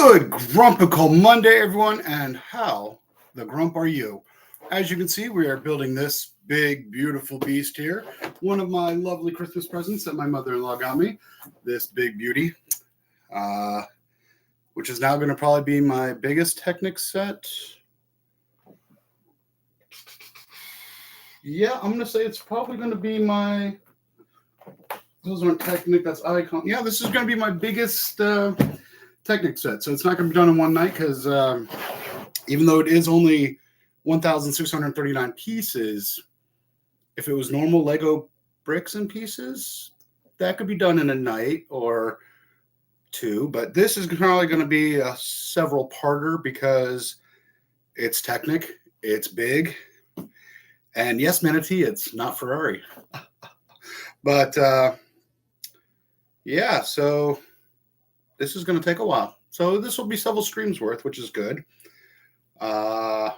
Good Grumpical Monday, everyone, and how the grump are you? As you can see, we are building this big, beautiful beast here. One of my lovely Christmas presents that my mother-in-law got me. This big beauty, which is now going to probably be my biggest Technic set. Yeah, I'm going to say it's probably going to be my... Those aren't Technic, that's Icon. Yeah, this is going to be my biggest... Technic set. So it's not going to be done in one night because even though it is only 1,639 pieces, if it was normal Lego bricks and pieces, that could be done in a night or two. But this is probably going to be a several parter because it's Technic, it's big, and yes, Manatee, it's not Ferrari. But yeah, so this is going to take a while. So this will be several streams worth, which is good. But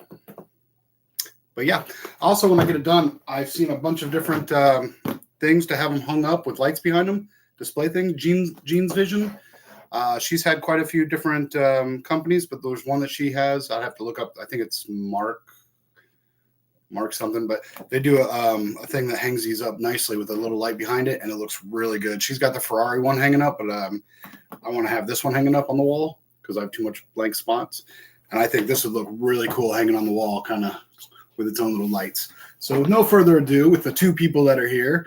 yeah, also when I get it done, I've seen a bunch of different things to have them hung up with lights behind them, display things. Jean's Vision. She's had quite a few different companies, but there's one that she has. I'd have to look up. I think it's Mark something, but they do a thing that hangs these up nicely with a little light behind it, and it looks really good. She's got the Ferrari one hanging up, but I want to have this one hanging up on the wall because I have too much blank spots, and I think this would look really cool hanging on the wall, kind of with its own little lights. So with no further ado, with the two people that are here,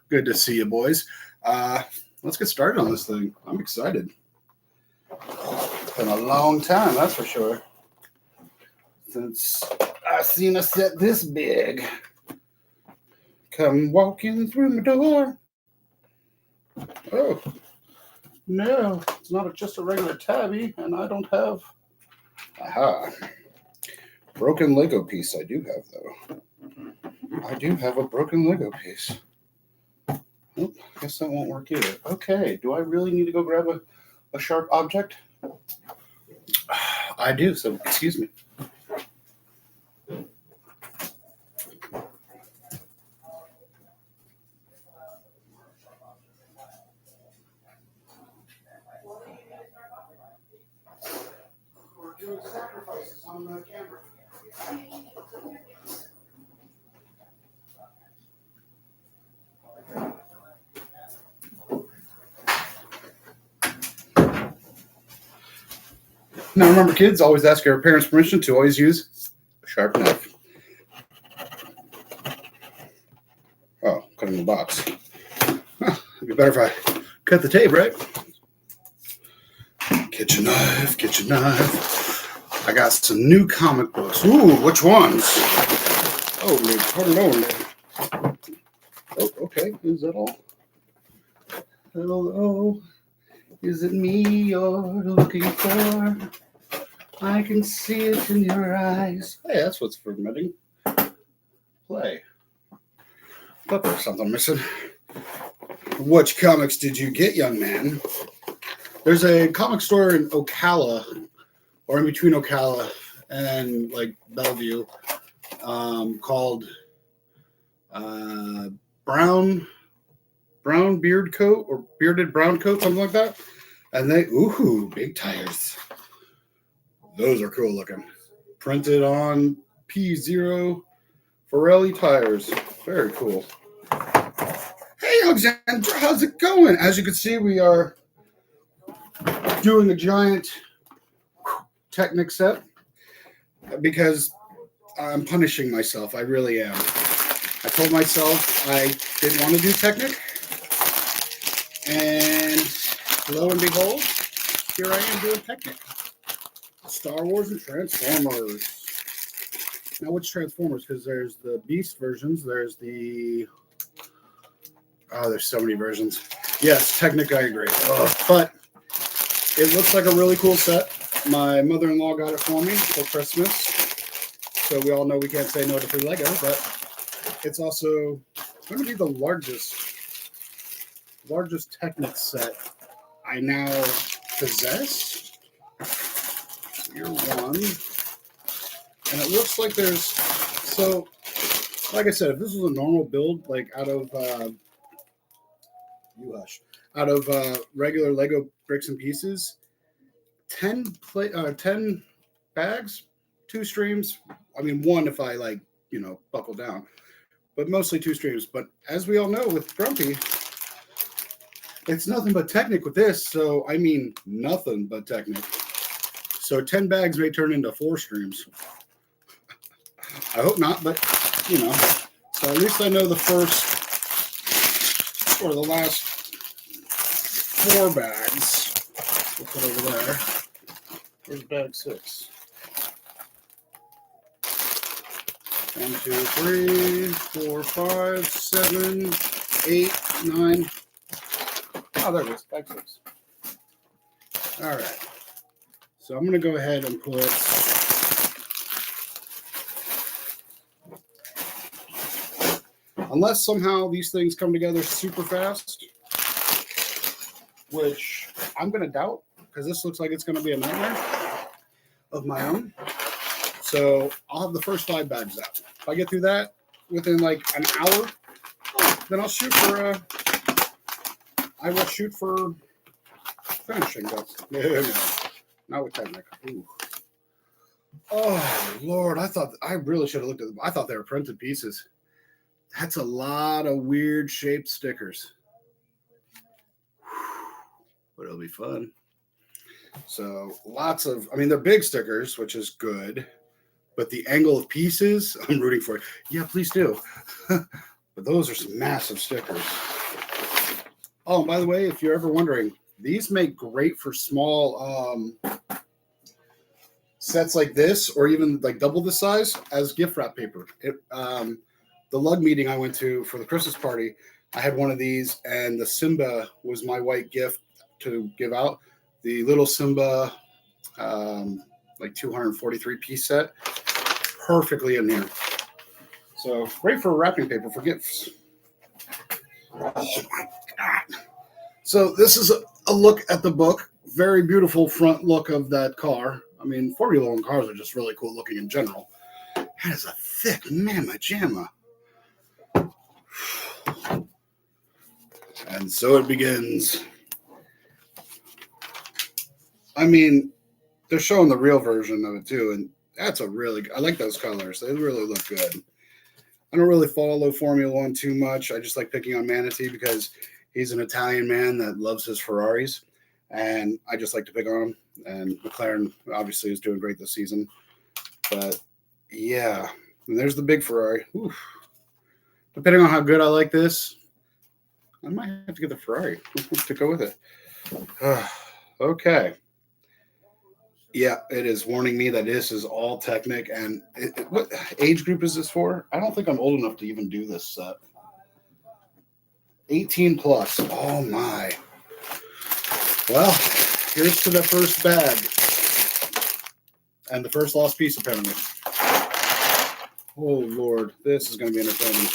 good to see you, boys. Let's get started on this thing. I'm excited. It's been a long time, that's for sure, since I've seen a set this big. Come walking through my door. Oh, no, it's not just a regular tabby, and I don't have... Aha. Broken Lego piece I do have, though. I do have a broken Lego piece. Oh, I guess that won't work either. Okay, do I really need to go grab a sharp object? I do, so excuse me. Doing sacrifices on the camera. Now remember, kids, always ask your parents' permission to always use a sharp knife. Oh, cutting the box. Huh, it'd be better if I cut the tape, right? Get your knife, get your knife. I got some new comic books. Ooh, which ones? Holy, pardon. Oh, okay. Is that all? Hello. Is it me you're looking for? I can see it in your eyes. Hey, that's what's permitting. Play. But there's something missing. Which comics did you get, young man? There's a comic store in Ocala, or in between Ocala and like Bellevue, called Brown Beard Coat or Bearded Brown Coat, something like that. And they, ooh, big tires. Those are cool looking. Printed on P0 Pirelli tires. Very cool. Hey, Alexandra, how's it going? As you can see, we are doing a giant Technic set because I'm punishing myself. I really am. I told myself I didn't want to do Technic, and lo and behold, here I am doing Technic. Star Wars and Transformers. Now, which Transformers? Because there's the Beast versions. There's the... Oh, there's so many versions. Yes, Technic, I agree. But it looks like a really cool set. My mother-in-law got it for me for Christmas. So we all know we can't say no to free Lego, but it's also going to be the largest Technic set I now possess. You're one. And it looks like there's... So, like I said, if this was a normal build, like out of... regular Lego bricks and pieces, 10 bags, 2 streams. I mean, one if I like, buckle down, but mostly 2 streams. But as we all know with Grumpy, it's nothing but Technic with this. So, I mean, nothing but Technic. So 10 bags may turn into 4 streams. I hope not, but, So at least I know the first or the last 4 bags. We'll put over there. Where's bag 6? 1, 2, 3, 4, 5, 7, 8, 9. Oh, there it is. Bag 6. All right. So I'm going to go ahead and put unless somehow these things come together super fast, which I'm going to doubt because this looks like it's going to be a nightmare of my own. So I'll have the first 5 bags out. If I get through that within like an hour, then I'll shoot for I will shoot for finishing. But no, not with Technic. Ooh. Oh Lord, I really should have looked at them. I thought they were printed pieces. That's a lot of weird shaped stickers. But it'll be fun. So lots of, they're big stickers, which is good. But the angle of pieces, I'm rooting for it. Yeah, please do. But those are some massive stickers. Oh, and by the way, if you're ever wondering, these make great for small sets like this, or even like double the size as gift wrap paper. The lug meeting I went to for the Christmas party, I had one of these, and the Simba was my white gift to give out. The little Simba, like 243 piece set, perfectly in here. So great for wrapping paper for gifts. Oh my God. So this is a look at the book. Very beautiful front look of that car. Formula One cars are just really cool looking in general. That is a thick mamma jamma. And so it begins. They're showing the real version of it too, and I like those colors. They really look good. I don't really follow Formula One too much. I just like picking on Manatee because he's an Italian man that loves his Ferraris, and I just like to pick on him. And McLaren obviously is doing great this season. But yeah, and there's the big Ferrari. Oof. Depending on how good I like this, I might have to get the Ferrari to go with it. Okay. Yeah, it is warning me that this is all Technic. And what age group is this for? I don't think I'm old enough to even do this set. 18 plus. Oh, my. Well, here's to the first bag. And the first lost piece, apparently. Oh, Lord. This is going to be entertaining.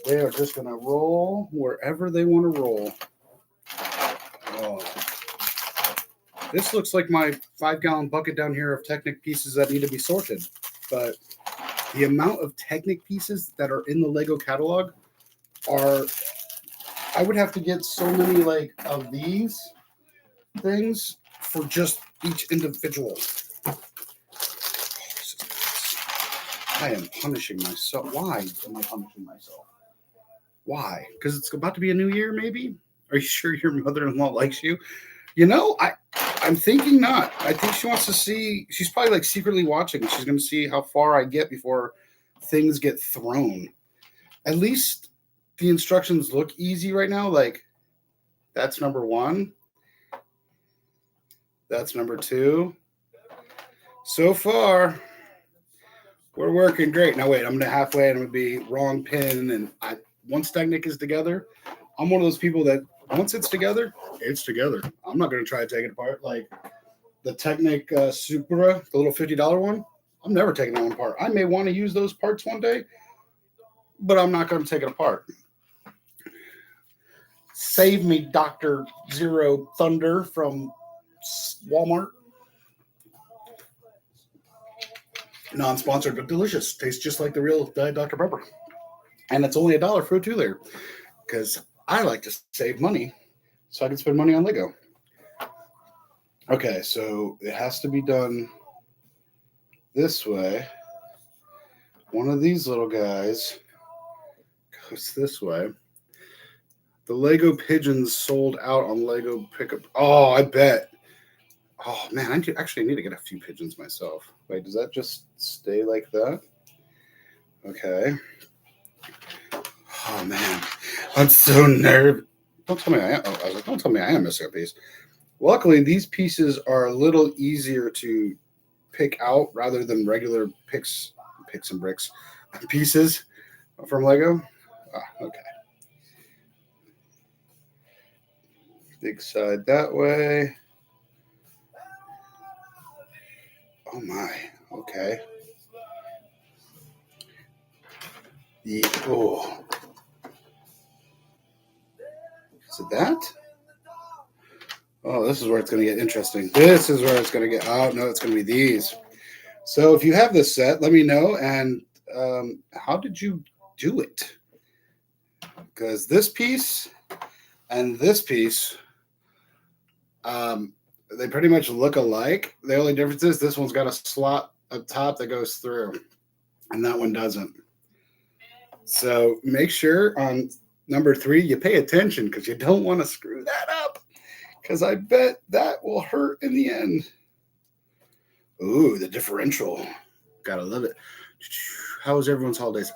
They are just going to roll wherever they want to roll. Oh. This looks like my 5-gallon bucket down here of Technic pieces that need to be sorted. But the amount of Technic pieces that are in the Lego catalog are... I would have to get so many of these things for just each individual. I am punishing myself. Why am I punishing myself? Why? Because it's about to be a new year, maybe? Are you sure your mother-in-law likes you? I'm thinking not. I think she wants to see. She's probably secretly watching. She's going to see how far I get before things get thrown. At least the instructions look easy right now. That's number 1. That's number 2. So far, we're working great. Now wait, I'm going to halfway and I'm going to be wrong pin. And once Technic is together, I'm one of those people that once it's together, it's together. I'm not going to try to take it apart. Like the Technic Supra, the little $50 one, I'm never taking that one apart. I may want to use those parts one day, but I'm not going to take it apart. Save me, Dr. Zero Thunder from Walmart. Non-sponsored, but delicious. Tastes just like the real Diet Dr. Pepper. And it's only $1 for a 2-liter because I like to save money so I can spend money on Lego. Okay, so it has to be done this way. One of these little guys goes this way. The Lego pigeons sold out on Lego pickup. Oh, I bet. Oh man, I actually need to get a few pigeons myself. Wait, does that just stay like that? Okay. Oh man, I'm so nervous. Don't tell me I am. Oh, I was like, don't tell me I am missing a piece. Luckily, these pieces are a little easier to pick out rather than regular picks and bricks pieces from Lego. Okay. Big side that way. Oh my. Okay. Oh. Is it that? Oh, this is where it's going to get interesting. This is where it's going to get. Oh no, it's going to be these. So if you have this set, let me know. And how did you do it? Because this piece and this piece, they pretty much look alike. The only difference is this one's got a slot up top that goes through, and that one doesn't. So make sure on number 3 you pay attention because you don't want to screw that up. Because I bet that will hurt in the end. Ooh, the differential. Gotta love it. How was everyone's holidays?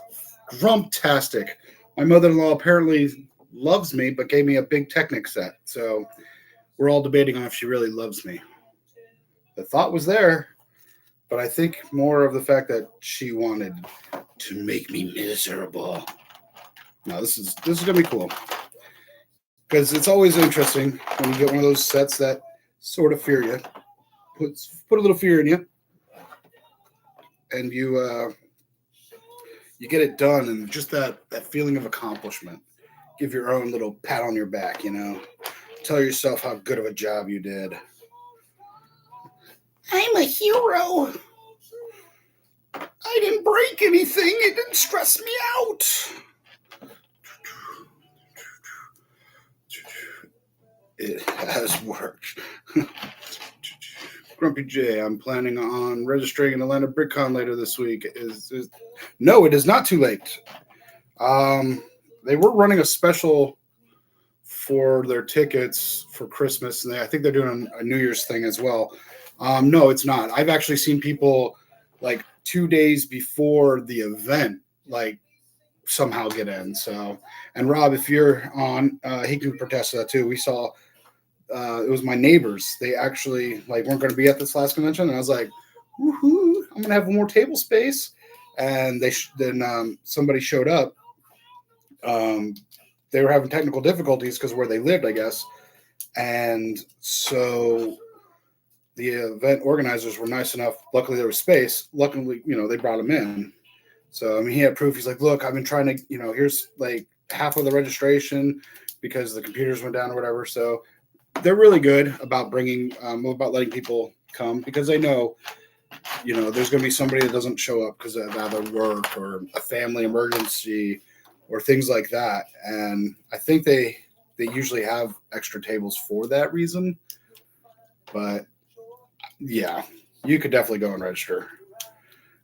Grumptastic. My mother-in-law apparently loves me, but gave me a big Technic set. So we're all debating on if she really loves me. The thought was there, but I think more of the fact that she wanted to make me miserable. Now this is gonna be cool. Because it's always interesting when you get one of those sets that sort of fear you, put a little fear in you, and you get it done, and just that feeling of accomplishment. Give your own little pat on your back, Tell yourself how good of a job you did. I'm a hero. I didn't break anything. It didn't stress me out. It has worked. Grumpy J, I'm planning on registering in Atlanta BrickCon later this week. No, it is not too late. They were running a special for their tickets for Christmas, and I think they're doing a New Year's thing as well. No, it's not. I've actually seen people like 2 days before the event, like somehow get in. So, and Rob, if you're on, he can protest that too. We saw. It was my neighbors. They actually weren't going to be at this last convention, and I was like, "Woohoo! I'm going to have more table space." And then somebody showed up. They were having technical difficulties because of where they lived, I guess, and so the event organizers were nice enough. Luckily, there was space. Luckily, they brought him in. So I mean, he had proof. He's like, "Look, I've been trying to, here's like half of the registration because the computers went down or whatever." So they're really good about about letting people come because they know, there's going to be somebody that doesn't show up because of either work or a family emergency or things like that. And I think they usually have extra tables for that reason. But yeah, you could definitely go and register.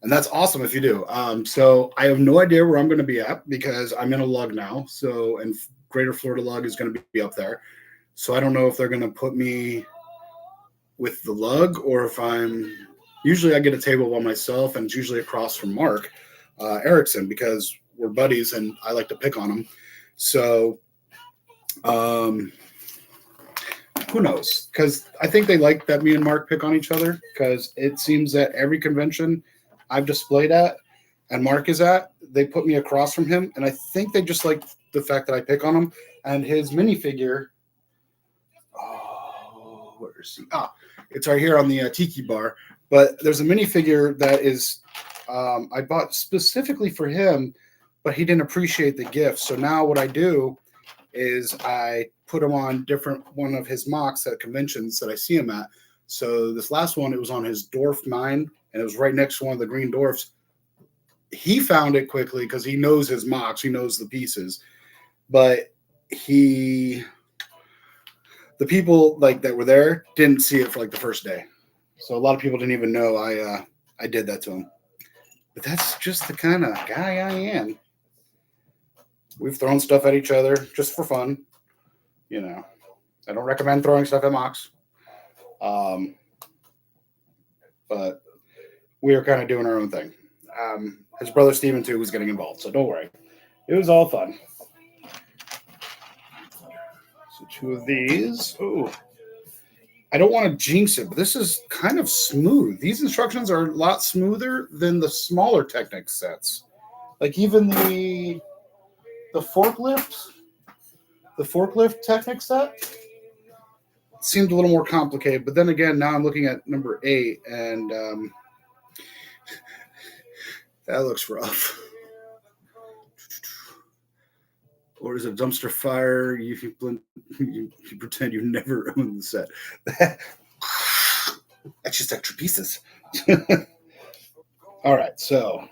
And that's awesome if you do. So I have no idea where I'm going to be at because I'm in a lug now. So, and Greater Florida lug is going to be up there. So I don't know if they're going to put me with the lug or if usually I get a table by myself, and it's usually across from Mark Erickson because we're buddies and I like to pick on him. So who knows? Because I think they like that me and Mark pick on each other because it seems that every convention I've displayed at and Mark is at, they put me across from him. And I think they just like the fact that I pick on him. And his minifigure, where is he? It's right here on the tiki bar. But there's a minifigure that is I bought specifically for him, but he didn't appreciate the gift. So now what I do is I put him on one of his mocks at conventions that I see him at. So this last one, it was on his Dwarf 9, and it was right next to one of the green dwarfs. He found it quickly because he knows his mocks. He knows the pieces. But the people like that were there didn't see it for like the first day. So a lot of people didn't even know I did that to him. But that's just the kind of guy I am. We've thrown stuff at each other just for fun. You know, I don't recommend throwing stuff at Mox. But we were kind of doing our own thing. His brother Steven, too, was getting involved. So don't worry. It was all fun. So 2 of these. Oh, I don't want to jinx it, but this is kind of smooth. These instructions are a lot smoother than the smaller Technic sets. Like even the forklift Technic set seemed a little more complicated. But then again, now I'm looking at number 8, and that looks rough. Or is it dumpster fire? You pretend you never owned the set. That's just extra pieces. All right, so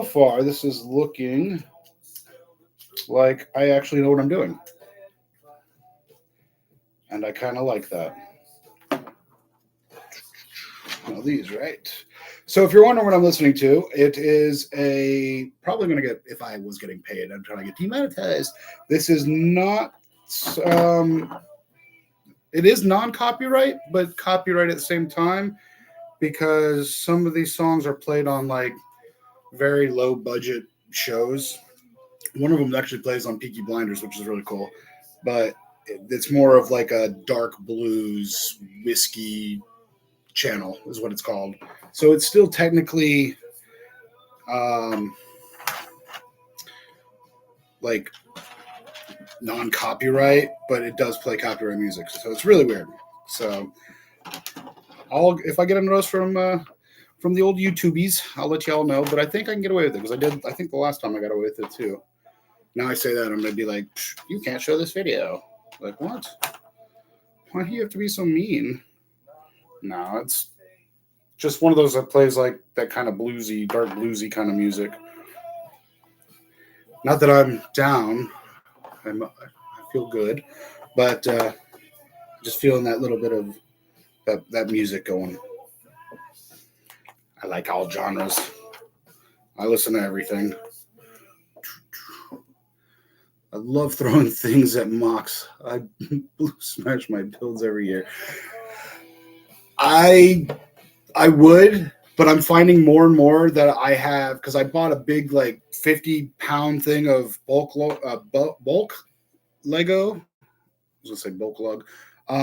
far this is looking like I actually know what I'm doing. And I kind of like that. Now these, right? So if you're wondering what I'm listening to, it is probably going to get, if I was getting paid, I'm trying to get demonetized. This is not, it is non-copyright, but copyright at the same time, because some of these songs are played on like very low budget shows. One of them actually plays on Peaky Blinders, which is really cool, but it's more of like a dark blues whiskey channel is what it's called. So it's still technically like non-copyright, but it does play copyright music. So it's really weird. So if I get a notice from the old YouTubies, I'll let y'all know. But I think I can get away with it because I think the last time I got away with it too. Now I say that, I'm gonna be like, you can't show this video. Like, what? Why do you have to be so mean? No, it's just one of those that plays like that kind of bluesy, dark bluesy kind of music. Not that I'm down. I feel good, but just feeling that little bit of that music going. I like all genres. I listen to everything. I love throwing things at Mox. I smash my builds every year. I would, but I'm finding more and more that I have, because I bought a big like 50-pound thing of bulk Lego. I was gonna say bulk lug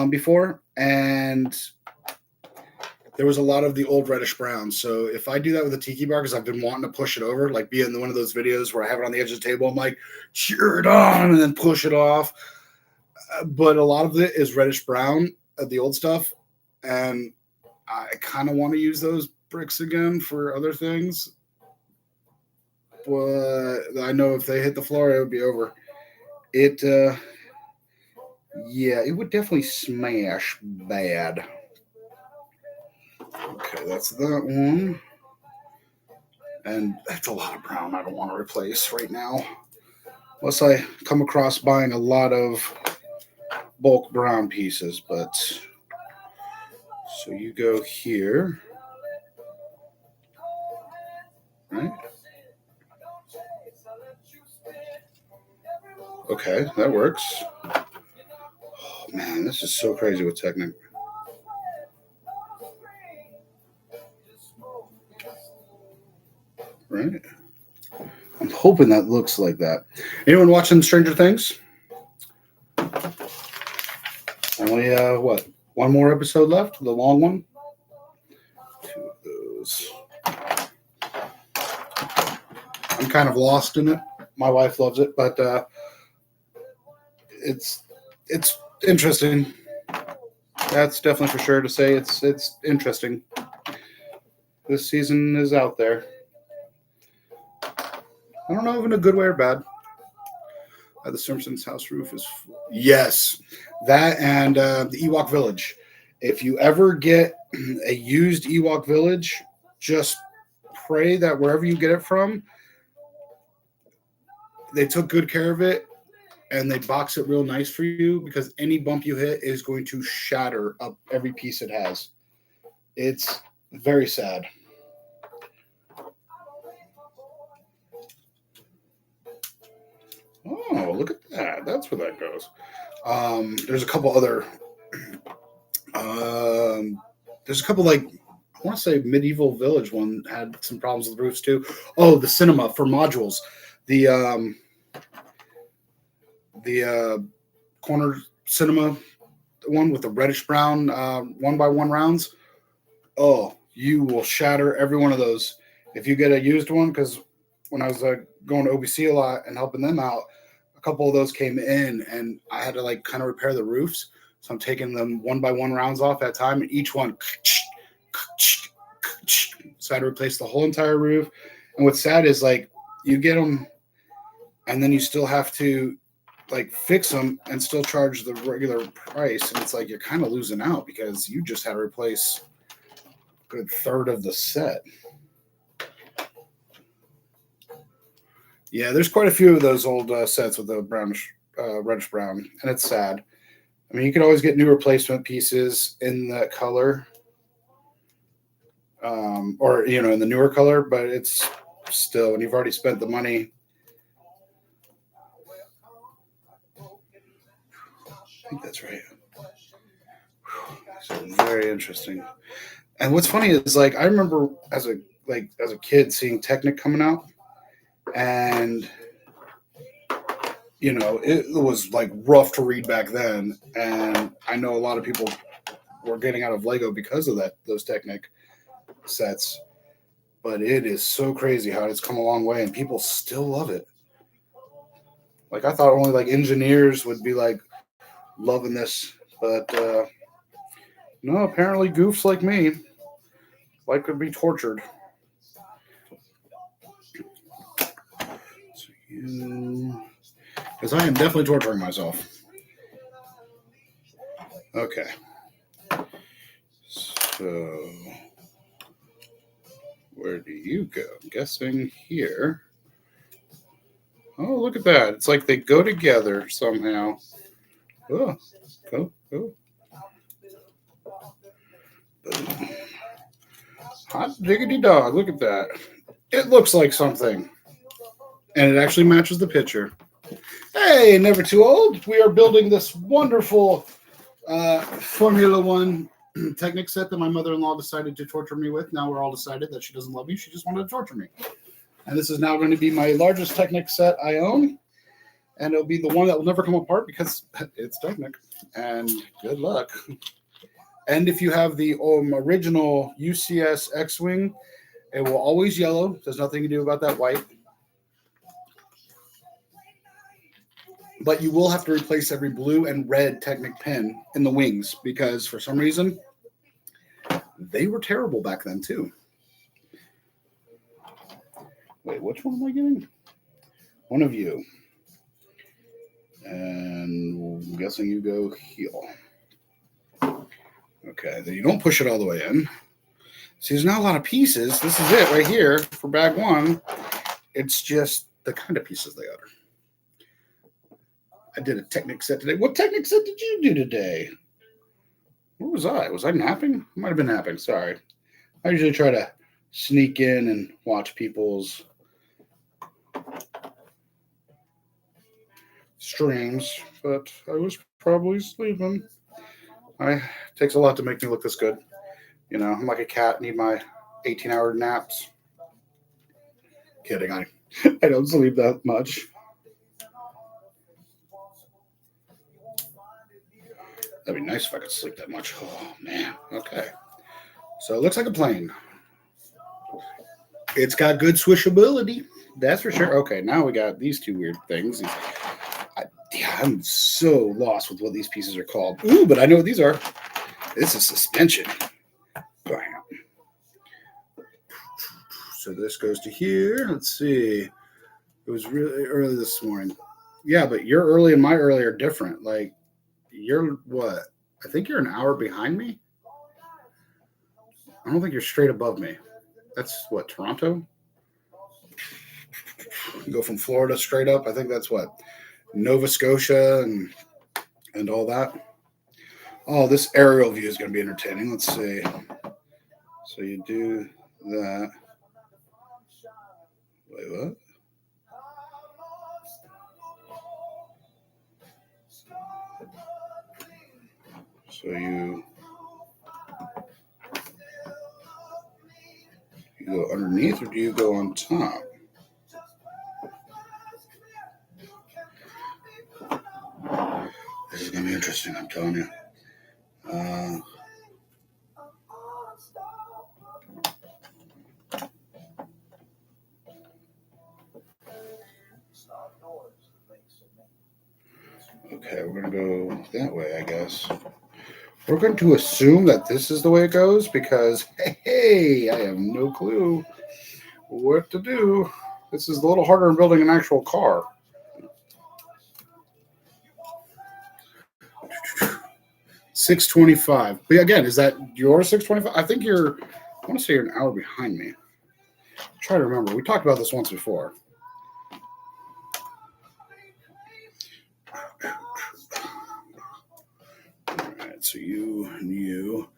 before, and there was a lot of the old reddish brown. So if I do that with a tiki bar, because I've been wanting to push it over, like be in one of those videos where I have it on the edge of the table, I'm like, cheer it on, and then push it off. But a lot of it is reddish brown, the old stuff, and I kind of want to use those bricks again for other things. But I know if they hit the floor, it would be over. Yeah, it would definitely smash bad. Okay, that's that one. And that's a lot of brown I don't want to replace right now. Unless I come across buying a lot of bulk brown pieces. But so you go here. Right? Okay, that works. Oh man, this is so crazy with Technic. Right? I'm hoping that looks like that. Anyone watching Stranger Things? Only what? One more episode left, the long one. 2 of those. I'm kind of lost in it. My wife loves it, but it's interesting. That's definitely for sure to say. It's interesting. This season is out there. I don't know if in a good way or bad. The Simpsons house roof is full. Yes, that and the Ewok Village. If you ever get a used Ewok Village, just pray that wherever you get it from, they took good care of it, and they box it real nice for you because any bump you hit is going to shatter up every piece it has. It's very sad. Oh, look at that. That's where that goes. There's a couple other. There's a couple like I want to say Medieval Village one had some problems with the roofs too. Oh, the cinema for modules. The corner cinema one with the reddish brown 1x1 rounds. Oh, you will shatter every one of those if you get a used one. Because when I was going to OBC a lot and helping them out, a couple of those came in, and I had to like kind of repair the roofs. So I'm taking them 1x1 rounds off at a time, and each one. So I had to replace the whole entire roof. And what's sad is like you get them, and then you still have to like fix them and still charge the regular price, and it's like you're kind of losing out because you just had to replace a good third of the set. Yeah, there's quite a few of those old sets with the brownish, reddish brown, and it's sad. I mean, you can always get new replacement pieces in that color, or in the newer color, but it's still when you've already spent the money. I think that's right. So very interesting. And what's funny is like I remember as a kid seeing Technic coming out, and it was like rough to read back then. And I know a lot of people were getting out of Lego because of those Technic sets. But it is so crazy how it's come a long way, and people still love it. Like I thought only like engineers would be like loving this, but no, apparently goofs like me like to be tortured. Because I am definitely torturing myself. Okay. So, where do you go? I'm guessing here. Oh, look at that. It's like they go together somehow. Oh, go. Hot diggity dog. Look at that. It looks like something. And it actually matches the picture. Hey, never too old. We are building this wonderful Formula One Technic set that my mother-in-law decided to torture me with. Now we're all decided that she doesn't love me. She just wanted to torture me. And this is now going to be my largest Technic set I own. And it'll be the one that will never come apart because it's Technic. And good luck. And if you have the original UCS X-Wing, it will always yellow. There's nothing to do about that white. But you will have to replace every blue and red Technic pin in the wings because for some reason, they were terrible back then too. Wait, which one am I getting? One of you. And I'm guessing you go heel. Okay, then you don't push it all the way in. See, there's not a lot of pieces. This is it right here for bag one. It's just the kind of pieces they are. I did a Technic set today. What Technic set did you do today? Where was I? Was I napping? I might have been napping. Sorry. I usually try to sneak in and watch people's streams, but I was probably sleeping. It takes a lot to make me look this good. I'm like a cat, need my 18-hour naps. Kidding, I don't sleep that much. That'd be nice if I could sleep that much. Oh, man. Okay. So it looks like a plane. It's got good swishability. That's for sure. Okay, now we got these two weird things. I'm so lost with what these pieces are called. Ooh, but I know what these are. This is suspension. Bam. So this goes to here. Let's see. It was really early this morning. Yeah, but your early and my early are different. Like, you're what? I think you're an hour behind me. I don't think you're straight above me. That's what, Toronto? You go from Florida straight up. I think that's what? Nova Scotia and all that. Oh, this aerial view is going to be entertaining. Let's see. So you do that. Wait, what? So you go underneath, or do you go on top? This is going to be interesting, I'm telling you. Okay, we're going to go that way, I guess. We're going to assume that this is the way it goes because, hey, I have no clue what to do. This is a little harder than building an actual car. $6.25. But again, is that your $6.25? I think I want to say you're an hour behind me. Try to remember. We talked about this once before. All right, so you and you.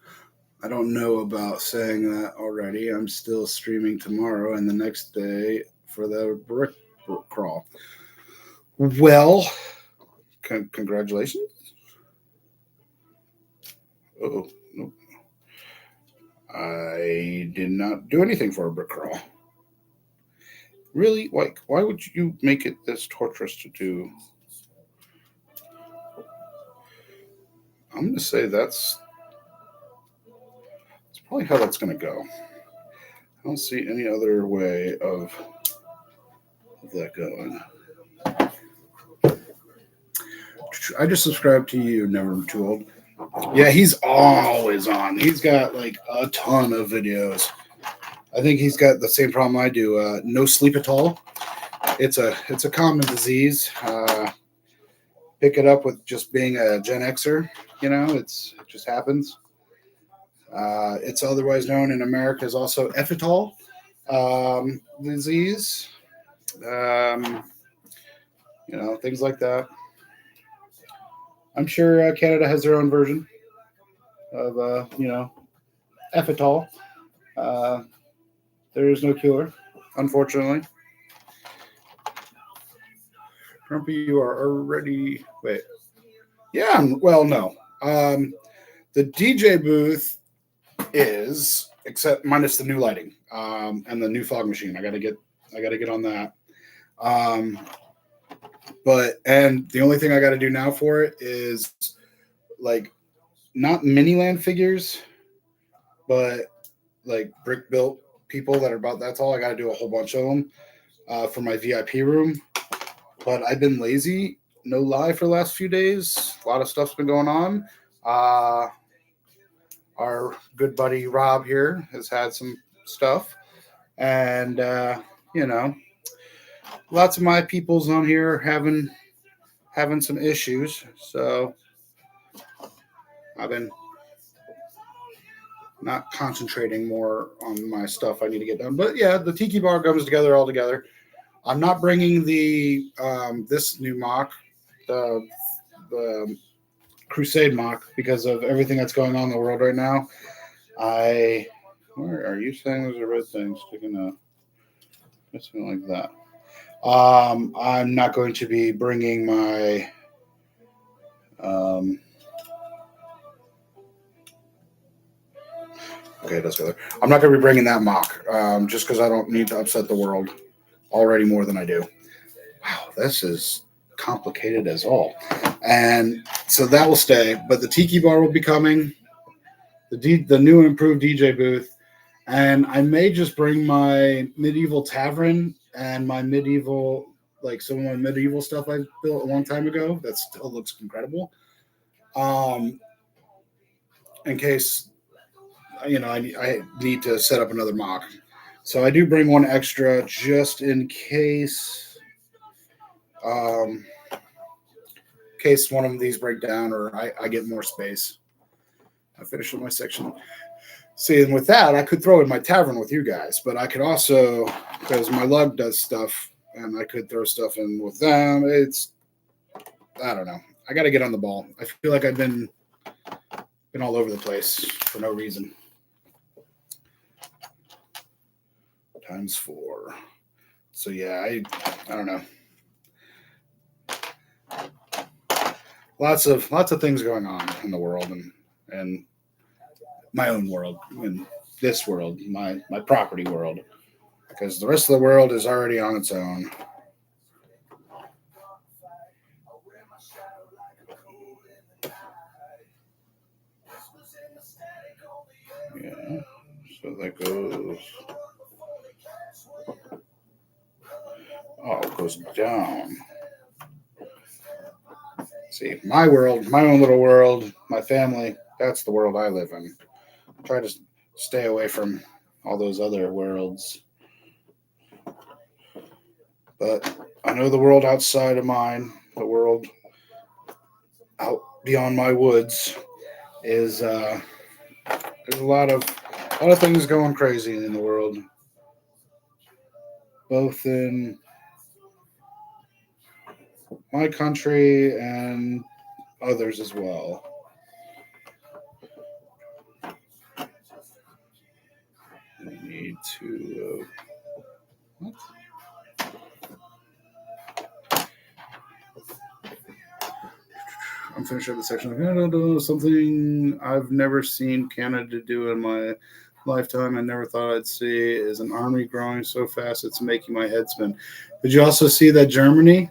I don't know about saying that already. I'm still streaming tomorrow and the next day for the brick crawl. Well, congratulations. Oh, nope. I did not do anything for a brick crawl. Really? Like, why would you make it this torturous to do? I'm going to say that's probably how that's going to go. I don't see any other way of that going. I just subscribed to you, Never Too Old. Yeah, he's always on. He's got like a ton of videos. I think he's got the same problem I do. No sleep at all. It's a common disease. Pick it up with just being a Gen Xer. You know, it just happens. It's otherwise known in America as also Epitol disease. You know, things like that. I'm sure Canada has their own version of, you know, Epitol. There is no cure, unfortunately. Grumpy, you are already. Wait. Yeah, well, no. The DJ booth is, except minus the new lighting and the new fog machine. I gotta get on that. And the only thing I gotta do now for it is like not Miniland figures, but like brick built people that are about that tall. I gotta do a whole bunch of them for my VIP room. But I've been lazy, no lie, for the last few days. A lot of stuff's been going on. Our good buddy Rob here has had some stuff. And, you know, lots of my peoples on here having some issues. So I've been not concentrating more on my stuff I need to get done. But, yeah, the Tiki Bar comes together all together. I'm not bringing the this new mock, the Crusade mock, because of everything that's going on in the world right now. Where are you saying there's a red thing sticking out? Something like that. I'm not going to be bringing my okay, that's good. I'm not going to be bringing that mock just because I don't need to upset the world already more than I do. Wow, this is complicated as all. And so that will stay, but the Tiki Bar will be coming, the new and improved DJ booth, and I may just bring my medieval tavern and my medieval, like some of my medieval stuff I built a long time ago that still looks incredible. In case, you know, I need to set up another mock. So I do bring one extra just in case, in case one of these break down or I get more space. I finished with my section. See, and with that, I could throw in my tavern with you guys, but I could also, because my lug does stuff, and I could throw stuff in with them. I don't know. I got to get on the ball. I feel like I've been all over the place for no reason. Times 4. So yeah, I don't know. Lots of things going on in the world and my own world, in this world, my property world, because the rest of the world is already on its own. Yeah, so that goes. Oh, it goes down. See, my world, my own little world, my family, that's the world I live in. I try to stay away from all those other worlds. But I know the world outside of mine, the world out beyond my woods, is there's a lot of things going crazy in the world, both in my country and others as well. We need to. What? I'm finishing up the section. I don't know, something I've never seen Canada do in my lifetime. I never thought I'd see is an army growing so fast it's making my head spin. Did you also see that Germany?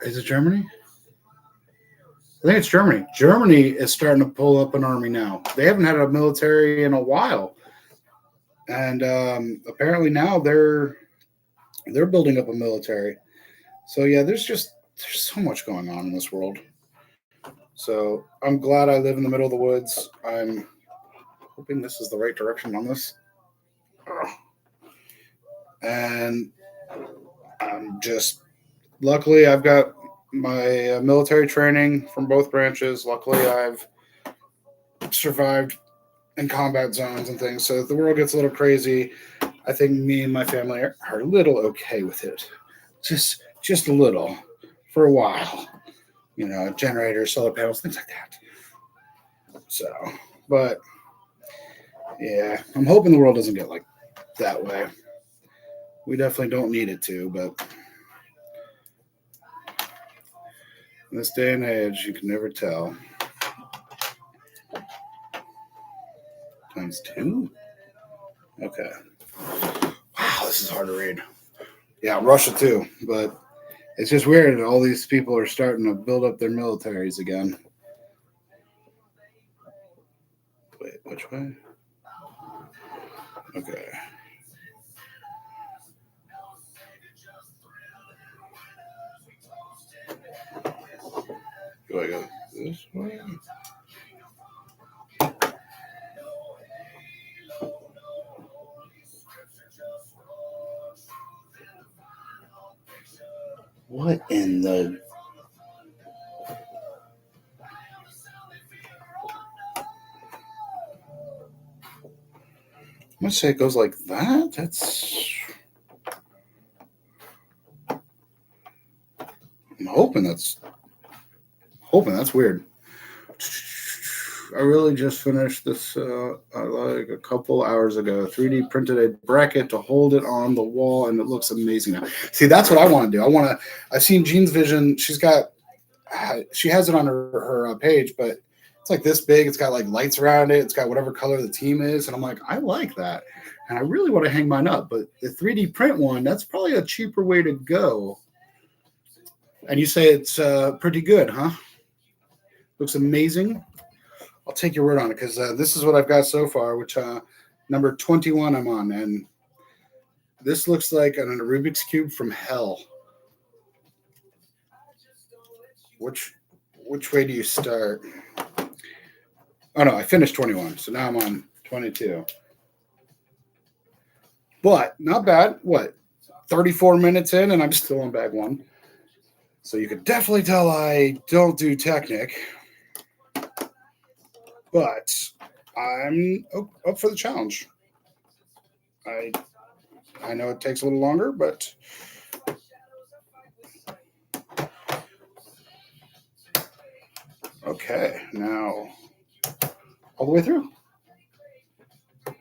Is it Germany? I think it's Germany. Germany is starting to pull up an army now. They haven't had a military in a while, and apparently now they're building up a military. So yeah, there's so much going on in this world. So I'm glad I live in the middle of the woods. I'm hoping this is the right direction on this. And I'm just luckily I've got my military training from both branches. Luckily I've survived in combat zones and things. So if the world gets a little crazy, I think me and my family are a little okay with it. Just a little for a while. You know, generators, solar panels, things like that. So, but yeah, I'm hoping the world doesn't get like that way. We definitely don't need it to, but in this day and age, you can never tell. Times 2? Okay. Wow, this is hard to read. Yeah, Russia too, but it's just weird that all these people are starting to build up their militaries again. Wait, which way? Okay. Do I go this way? What in the... I'm going to say it goes like that. I'm hoping that's weird. I really just finished this like a couple hours ago. 3D printed a bracket to hold it on the wall, and it looks amazing now. See, that's what I want to do. I've seen Jean's vision. She has it on her page, but it's like this big. It's got like lights around it. It's got whatever color the team is, and I'm like, I like that, and I really want to hang mine up. But the 3D print one, that's probably a cheaper way to go. And you say it's pretty good, huh? Looks amazing. I'll take your word on it because this is what I've got so far, which number 21 I'm on, and this looks like a Rubik's Cube from hell. Which way do you start? Oh no, I finished 21, so now I'm on 22. But not bad. What? 34 minutes in, and I'm still on bag 1. So you could definitely tell I don't do Technic. But I'm up for the challenge. I know it takes a little longer, but Okay, now all the way through.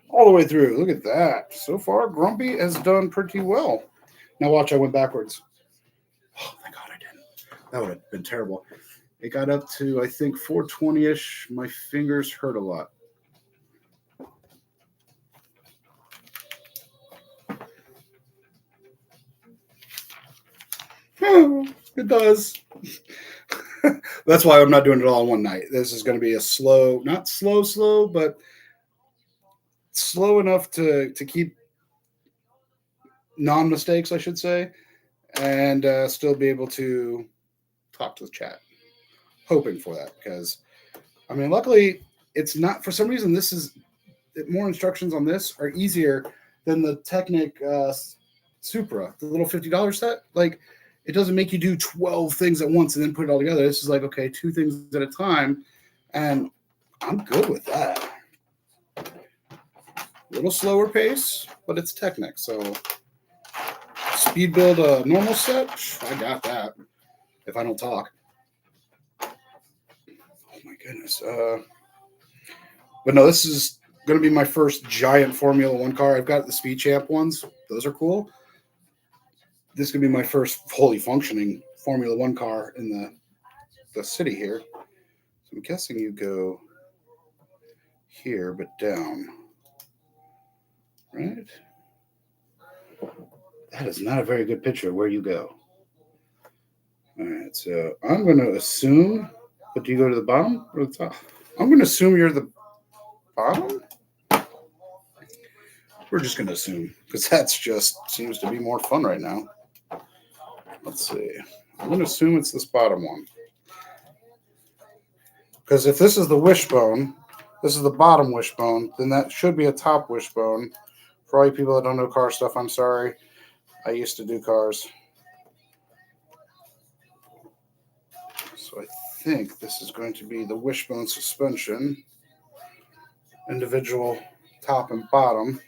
All the way through. Look at that. So far, Grumpy has done pretty well. Now watch, I went backwards. Oh, thank God I didn't. That would have been terrible. It got up to, I think, 420-ish. My fingers hurt a lot. Oh, it does. That's why I'm not doing it all in one night. This is going to be a slow, not slow, but slow enough to keep non-mistakes, I should say, and still be able to talk to the chat. Hoping for that, because, I mean, luckily, it's not, for some reason, this is, more instructions on this are easier than the Technic Supra, the little $50 set. Like, it doesn't make you do 12 things at once and then put it all together. This is like, okay, 2 things at a time, and I'm good with that. A little slower pace, but it's Technic, so speed build a normal set, I got that if I don't talk. Oh my goodness. But no, this is going to be my first giant Formula One car. I've got the Speed Champ ones. Those are cool. This is going to be my first fully functioning Formula One car in the city here. So I'm guessing you go here, but down. Right? That is not a very good picture of where you go. All right, so I'm going to assume, but do you go to the bottom or the top? I'm going to assume you're the bottom. We're just going to assume, because that's just seems to be more fun right now. Let's see. I'm going to assume it's this bottom one. Because if this is the wishbone, this is the bottom wishbone, then that should be a top wishbone. For all you people that don't know car stuff, I'm sorry. I used to do cars. So I think this is going to be the wishbone suspension. Individual top and bottom.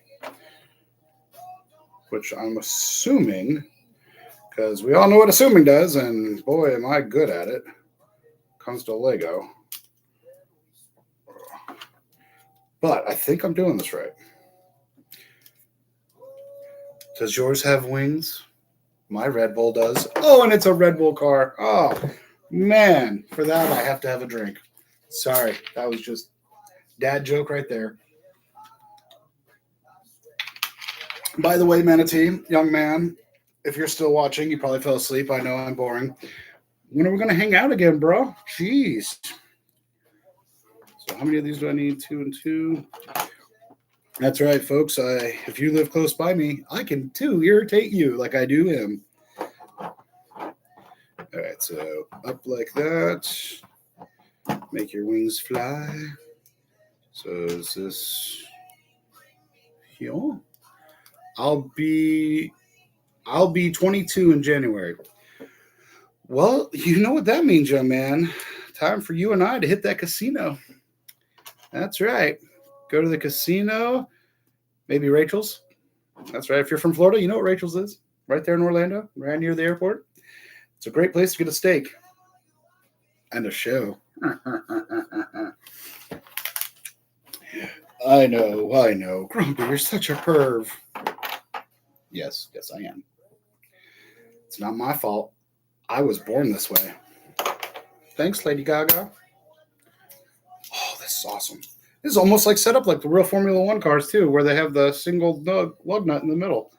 Which I'm assuming, because we all know what assuming does, and boy, am I good at it. Comes to Lego. But I think I'm doing this right. Does yours have wings? My Red Bull does. Oh, and it's a Red Bull car. Oh, man. For that, I have to have a drink. Sorry. That was just dad joke right there. By the way, Manatee, young man, if you're still watching, you probably fell asleep. I know I'm boring. When are we going to hang out again, bro? Jeez. So how many of these do I need? 2 and 2. That's right, folks. If you live close by me, I can too irritate you like I do him. All right, so up like that. Make your wings fly. So is this here? I'll be 22 in January. Well, you know what that means, young man. Time for you and I to hit that casino. That's right. Go to the casino. Maybe Rachel's. That's right. If you're from Florida, you know what Rachel's is. Right there in Orlando, right near the airport. It's a great place to get a steak. And a show. I know. Grumpy, you're such a perv. Yes, I am. It's not my fault. I was born this way. Thanks, Lady Gaga. Oh, this is awesome. This is almost like set up like the real Formula One cars, too, where they have the single lug nut in the middle.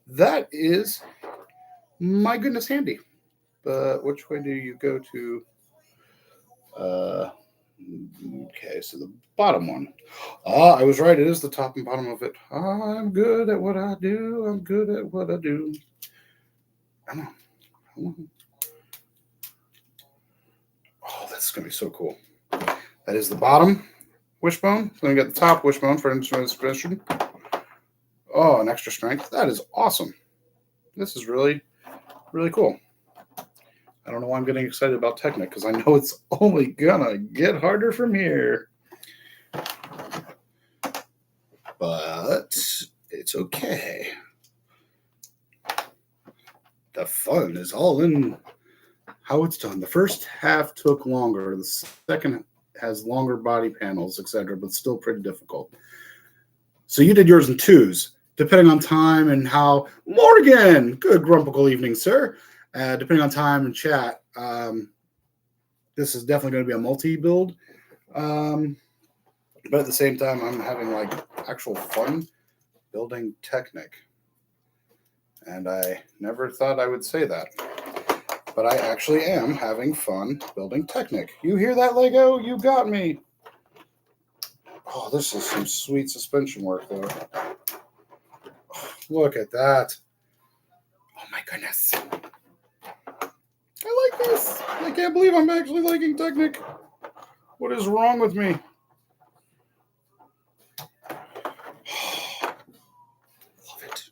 That is, my goodness, handy. But which way do you go to? Okay, so the bottom one. I was right. It is the top and bottom of it. I'm good at what I do. Come on. Oh, that's going to be so cool. That is the bottom wishbone. Then we got the top wishbone for instrument suspension. Oh, an extra strength. That is awesome. This is really, really cool. I don't know why I'm getting excited about Technic, because I know it's only gonna get harder from here. But it's okay. The fun is all in how it's done. The first half took longer. The second has longer body panels, etc., but still pretty difficult. So you did yours in twos, depending on time and how. Morgan, good grumpical evening, sir. Depending on time and chat, this is definitely going to be a multi-build. But at the same time, I'm having like actual fun building Technic. And I never thought I would say that. But I actually am having fun building Technic. You hear that, Lego? You got me. Oh, this is some sweet suspension work, though. Oh, look at that. Oh, my goodness. I like this. I can't believe I'm actually liking Technic. What is wrong with me? Love it.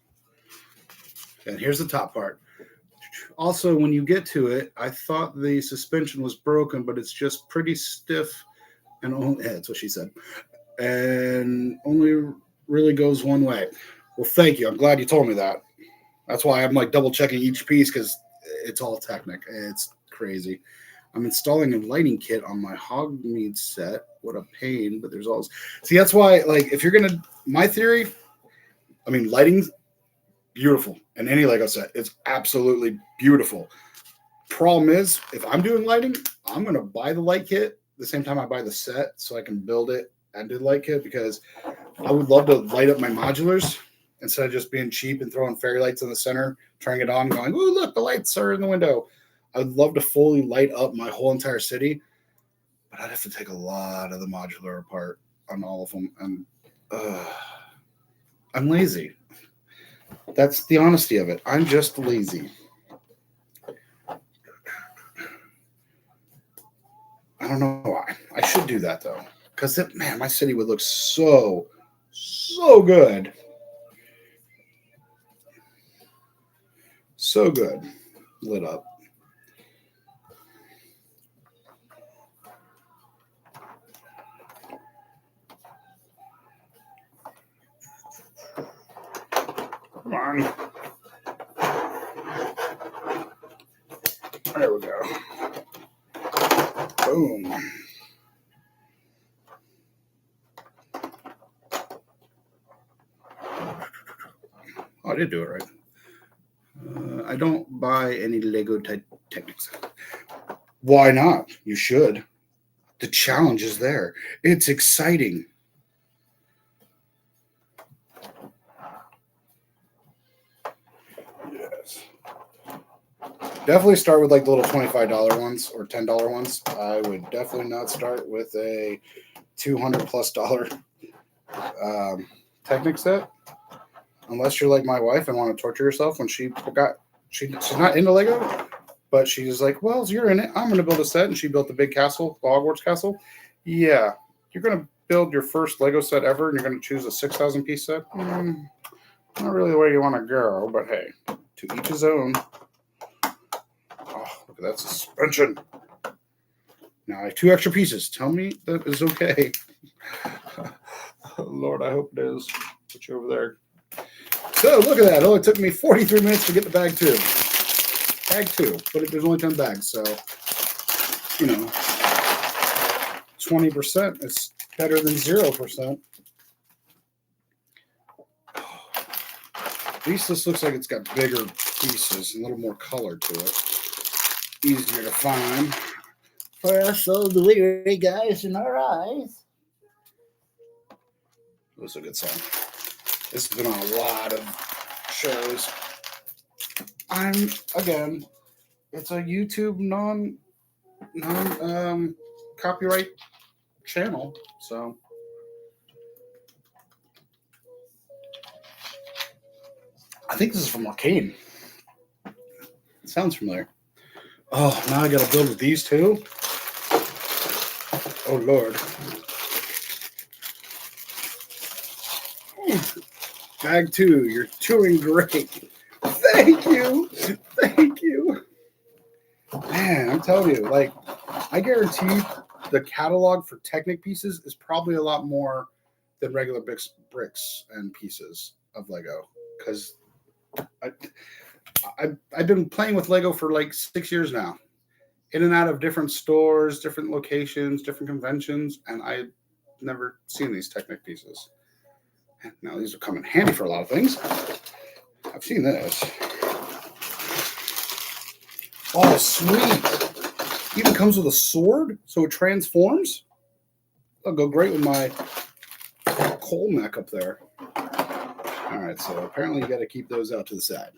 And here's the top part. Also, when you get to it, I thought the suspension was broken, but it's just pretty stiff and only, that's what she said, and only really goes one way. Well, thank you. I'm glad you told me that. That's why I'm like double checking each piece because it's all Technic. It's crazy. I'm installing a lighting kit on my Hogmead set. What a pain, but there's always. See, that's why, like, if you're going to, my theory, I mean, lighting's beautiful. And any Lego set, it's absolutely beautiful. Problem is, if I'm doing lighting, I'm going to buy the light kit the same time I buy the set so I can build it and do the light kit, because I would love to light up my modulars instead of just being cheap and throwing fairy lights in the center, turning it on, going, "Ooh, look, the lights are in the window." I'd love to fully light up my whole entire city, but I'd have to take a lot of the modular apart on all of them, and I'm lazy. That's the honesty of it. I'm just lazy. I don't know why. I should do that, though, because, man, my city would look so good. So good. Lit up. Come on. There we go. Boom. Oh, I did do it right. I don't buy any Lego Technics. Why not? You should. The challenge is there. It's exciting. Yes. Definitely start with like the little $25 ones or $10 ones. I would definitely not start with a $200+ Technic set, unless you're like my wife and want to torture yourself when she's not into Lego, but she's like, well, you're in it. I'm going to build a set, and she built the big castle, the Hogwarts castle. Yeah, you're going to build your first Lego set ever, and you're going to choose a 6,000 piece set. Not really the way you want to go, but hey, to each his own. Oh, look at that suspension. Now I have 2 extra pieces. Tell me that is okay. Lord, I hope it is. Put you over there. So look at that. It only took me 43 minutes to get the bag 2. Bag 2. But there's only 10 bags, so, 20% is better than 0%. At least this looks like it's got bigger pieces, a little more color to it. Easier to find. For us old weary guys in our eyes. It was a good song. This has been on a lot of shows. Again, it's a YouTube non copyright channel, so I think this is from Arcane. It sounds familiar. Oh, now I gotta build with these two. Oh Lord. Bag 2, you're doing great. Thank you. Thank you. Man, I'm telling you, like, I guarantee the catalog for Technic pieces is probably a lot more than regular bricks and pieces of Lego. Because I've been playing with Lego for like 6 years now. in and out of different stores, different locations, different conventions, and I've never seen these Technic pieces. Now, these will come in handy for a lot of things. I've seen this. Oh, sweet. Even comes with a sword, so it transforms. That'll go great with my coal mech up there. All right, so apparently you got to keep those out to the side.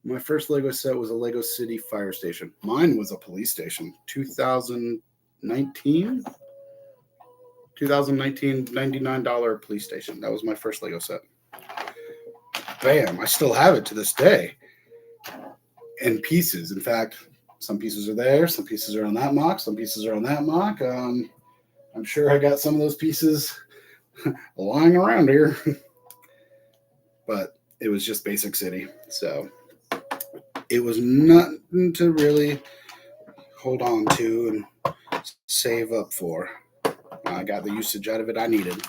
My first Lego set was a Lego City fire station. Mine was a police station. 2019, $99 police station. That was my first Lego set. Bam, I still have it to this day in pieces. In fact, some pieces are there, some pieces are on that mock, some pieces are on that mock. I'm sure I got some of those pieces lying around here. But it was just basic city, so it was nothing to really hold on to and save up for. I got the usage out of it I needed.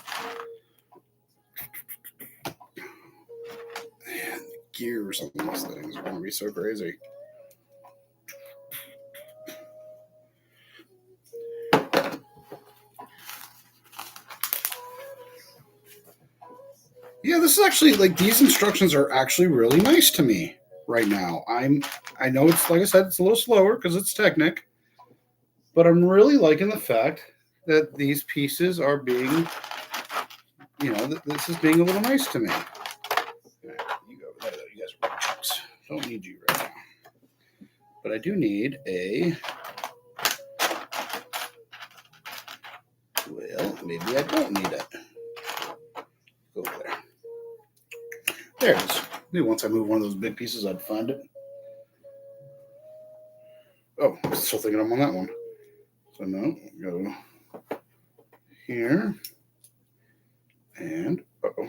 Man, the gears on these things are going to be so crazy. Yeah, this is actually, like, these instructions are actually really nice to me right now. I know it's, like I said, it's a little slower because it's Technic, but I'm really liking the fact that these pieces are being, this is being a little nice to me. You go over there, though. You guys are big chunks. Don't need you right now. But I do need a, well, maybe I don't need it. Go over there. There it is. Maybe once I move one of those big pieces, I'd find it. Oh, I'm still thinking I'm on that one. So no, go here. And, uh-oh.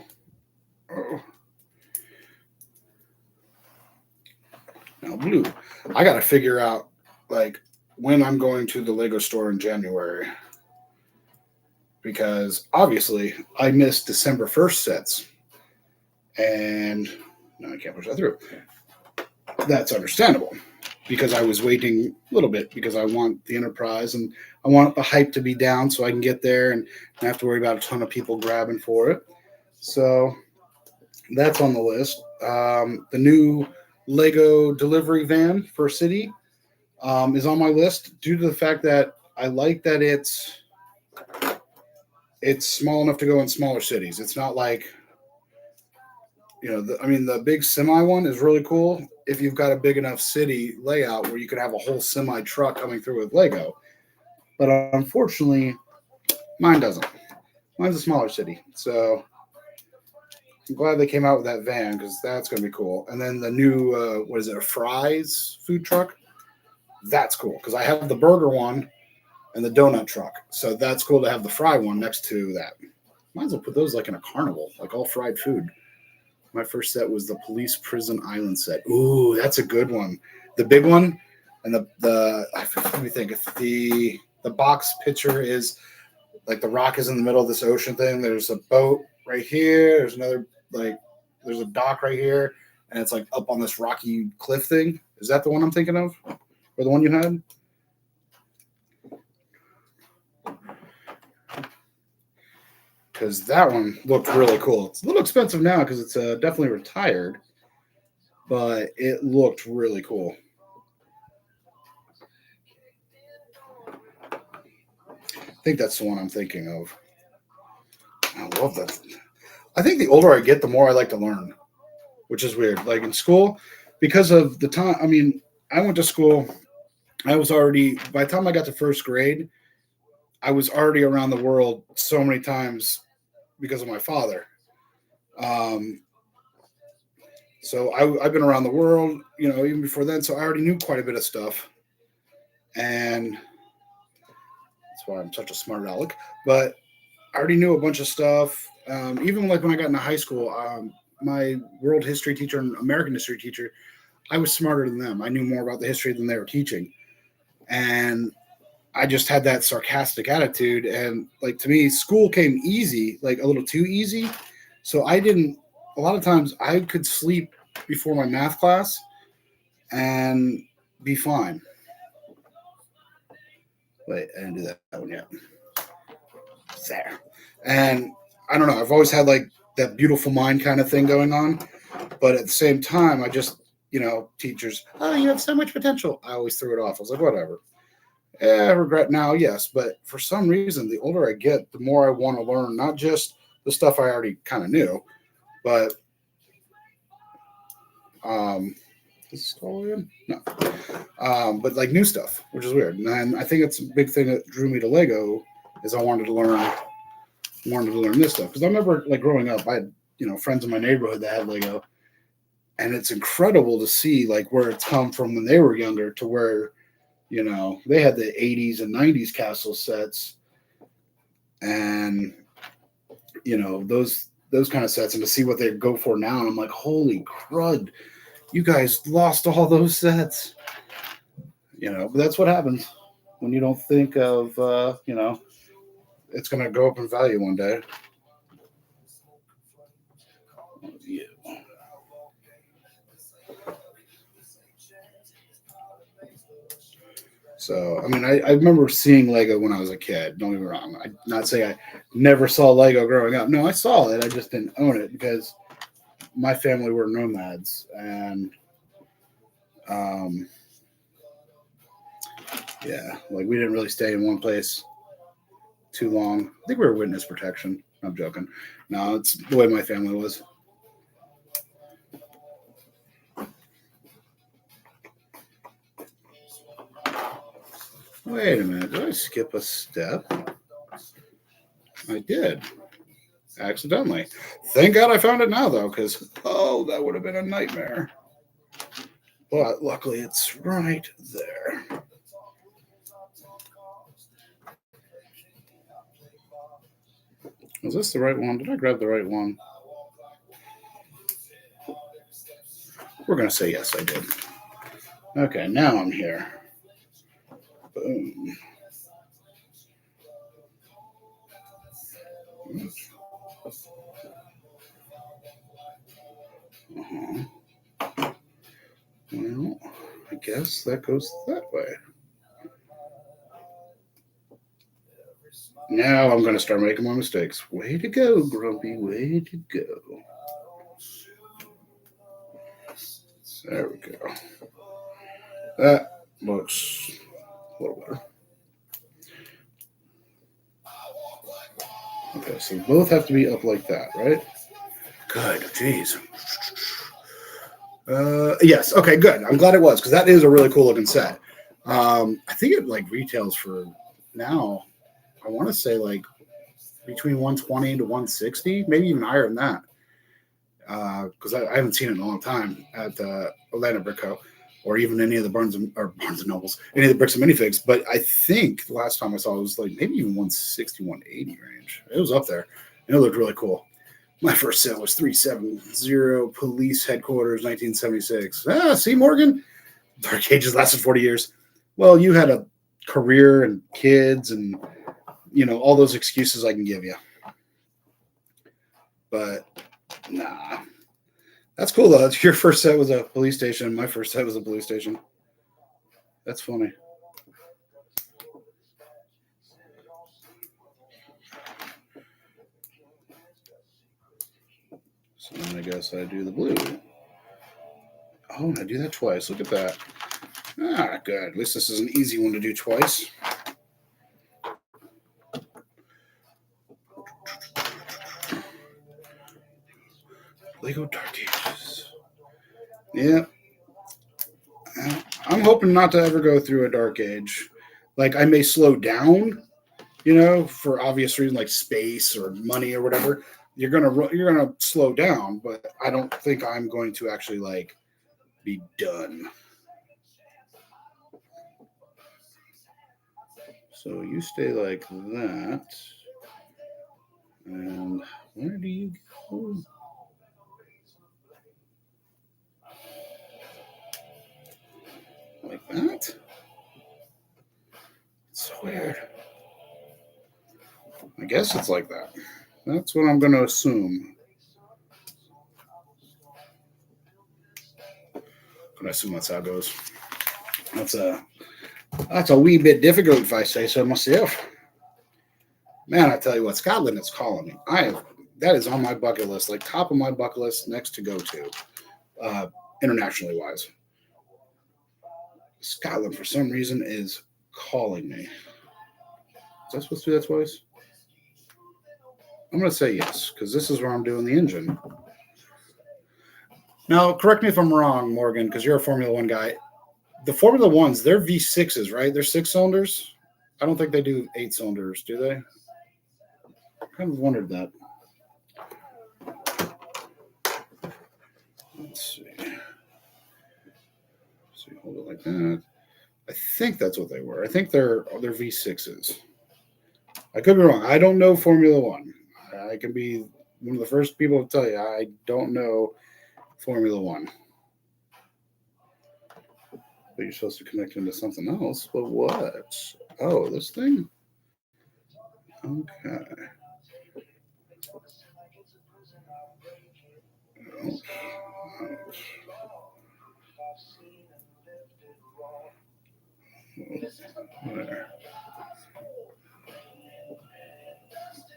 Now blue. I got to figure out, like, when I'm going to the Lego store in January. Because, obviously, I missed December 1st sets. And no, I can't push that through. That's understandable because I was waiting a little bit because I want the Enterprise and I want the hype to be down so I can get there and not have to worry about a ton of people grabbing for it. So that's on the list. The new Lego delivery van for City is on my list due to the fact that I like that it's small enough to go in smaller cities. It's not like, the big semi one is really cool if you've got a big enough city layout where you could have a whole semi truck coming through with Lego. But unfortunately, mine doesn't. Mine's a smaller city. So I'm glad they came out with that van because that's going to be cool. And then the new, a Fry's food truck? That's cool because I have the burger one and the donut truck. So that's cool to have the fry one next to that. Might as well put those like in a carnival, like all fried food. My first set was the Police Prison Island set. Ooh, that's a good one. The big one, and the let me think. If the box picture is like the rock is in the middle of this ocean thing. There's a boat right here. There's another there's a dock right here, and it's like up on this rocky cliff thing. Is that the one I'm thinking of, or the one you had? Because that one looked really cool. It's a little expensive now because it's definitely retired, but it looked really cool. I think that's the one I'm thinking of. I love that. I think the older I get, the more I like to learn, which is weird. Like in school, because of the time, I went to school, by the time I got to first grade, I was already around the world so many times because of my father. So I've been around the world, even before then. So I already knew quite a bit of stuff. And that's why I'm such a smart aleck. But I already knew a bunch of stuff. Even like when I got into high school, my world history teacher and American history teacher, I was smarter than them. I knew more about the history than they were teaching. And I just had that sarcastic attitude. And like, to me, school came easy, like a little too easy. So a lot of times I could sleep before my math class and be fine. Wait, I didn't do that one yet. There. And I don't know. I've always had like that beautiful mind kind of thing going on. But at the same time, I just, teachers, oh, you have so much potential. I always threw it off. I was like, whatever. I regret now, yes. But for some reason, the older I get, the more I want to learn, not just the stuff I already kind of knew, but is this all in? No. But like new stuff, which is weird. And I think it's a big thing that drew me to Lego is I wanted to learn this stuff. Because I remember like growing up, I had, friends in my neighborhood that had Lego. And it's incredible to see like where it's come from when they were younger to where, they had the 80s and 90s castle sets and, those kind of sets, and to see what they go for now. And I'm like, holy crud, you guys lost all those sets, but that's what happens when you don't think of, it's going to go up in value one day. Yeah. So, I mean, I remember seeing Lego when I was a kid. Don't get me wrong. I'm not saying I never saw Lego growing up. No, I saw it. I just didn't own it because my family were nomads. And, yeah, like we didn't really stay in one place too long. I think we were witness protection. I'm joking. No, it's the way my family was. Wait a minute. Did I skip a step? I did. Accidentally. Thank God I found it now, though, because, that would have been a nightmare. But luckily it's right there. Was this the right one? Did I grab the right one? We're going to say yes, I did. Okay, now I'm here. Boom. Uh-huh. Well, I guess that goes that way. Now I'm going to start making my mistakes. Way to go, Grumpy. Way to go. There we go. That looks a little better. Okay, so both have to be up like that, right? Good. Jeez. Yes. Okay. Good. I'm glad it was, because that is a really cool looking set. I think it like retails for now. I want to say like between 120 to 160, maybe even higher than that. Because I haven't seen it in a long time at the Atlanta Brick Co. or even any of the Barnes and Nobles, any of the Bricks and Minifigs. But I think the last time I saw it was like maybe even 160, 180 range. It was up there, and it looked really cool. My first set was 370 Police Headquarters, 1976. See, Morgan? Dark Ages lasted 40 years. Well, you had a career and kids and, all those excuses I can give you. But, nah. That's cool, though. Your first set was a police station. My first set was a police station. That's funny. So then I guess I do the blue. Oh, I do that twice. Look at that. Ah, good. At least this is an easy one to do twice. Lego Dark Ages. Yeah. I'm hoping not to ever go through a dark age. Like, I may slow down, for obvious reasons like space or money or whatever. You're gonna slow down, but I don't think I'm going to actually like be done. So you stay like that. And where do you go? Like that? It's weird. I guess it's like that. That's what I'm going to assume. I assume that's how it goes. That's That's a wee bit difficult if I say so myself. Man, I tell you what, Scotland is calling me. That is on my bucket list, like top of my bucket list, next to go to, internationally wise. Scotland, for some reason, is calling me. Is that supposed to be that twice? I'm going to say yes, because this is where I'm doing the engine. Now, correct me if I'm wrong, Morgan, because you're a Formula One guy. The Formula Ones, they're V6s, right? They're 6 cylinders. I don't think they do 8 cylinders, do they? I kind of wondered that. Let's see. Hold it like that. I think that's what they were. I think they're V6s. I could be wrong. I don't know Formula One. I can be one of the first people to tell you I don't know Formula One. But you're supposed to connect into something else. But what? Oh, this thing? Okay.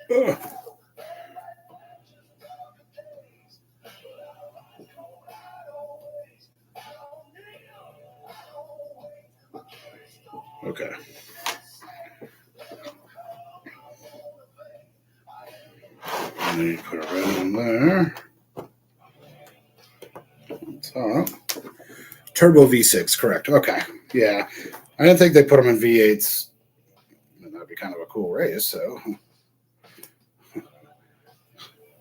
There. Okay. And then you put it right in there. Top. Turbo V6, correct. Okay. Yeah. I didn't think they put them in V8s. That'd be kind of a cool race, so.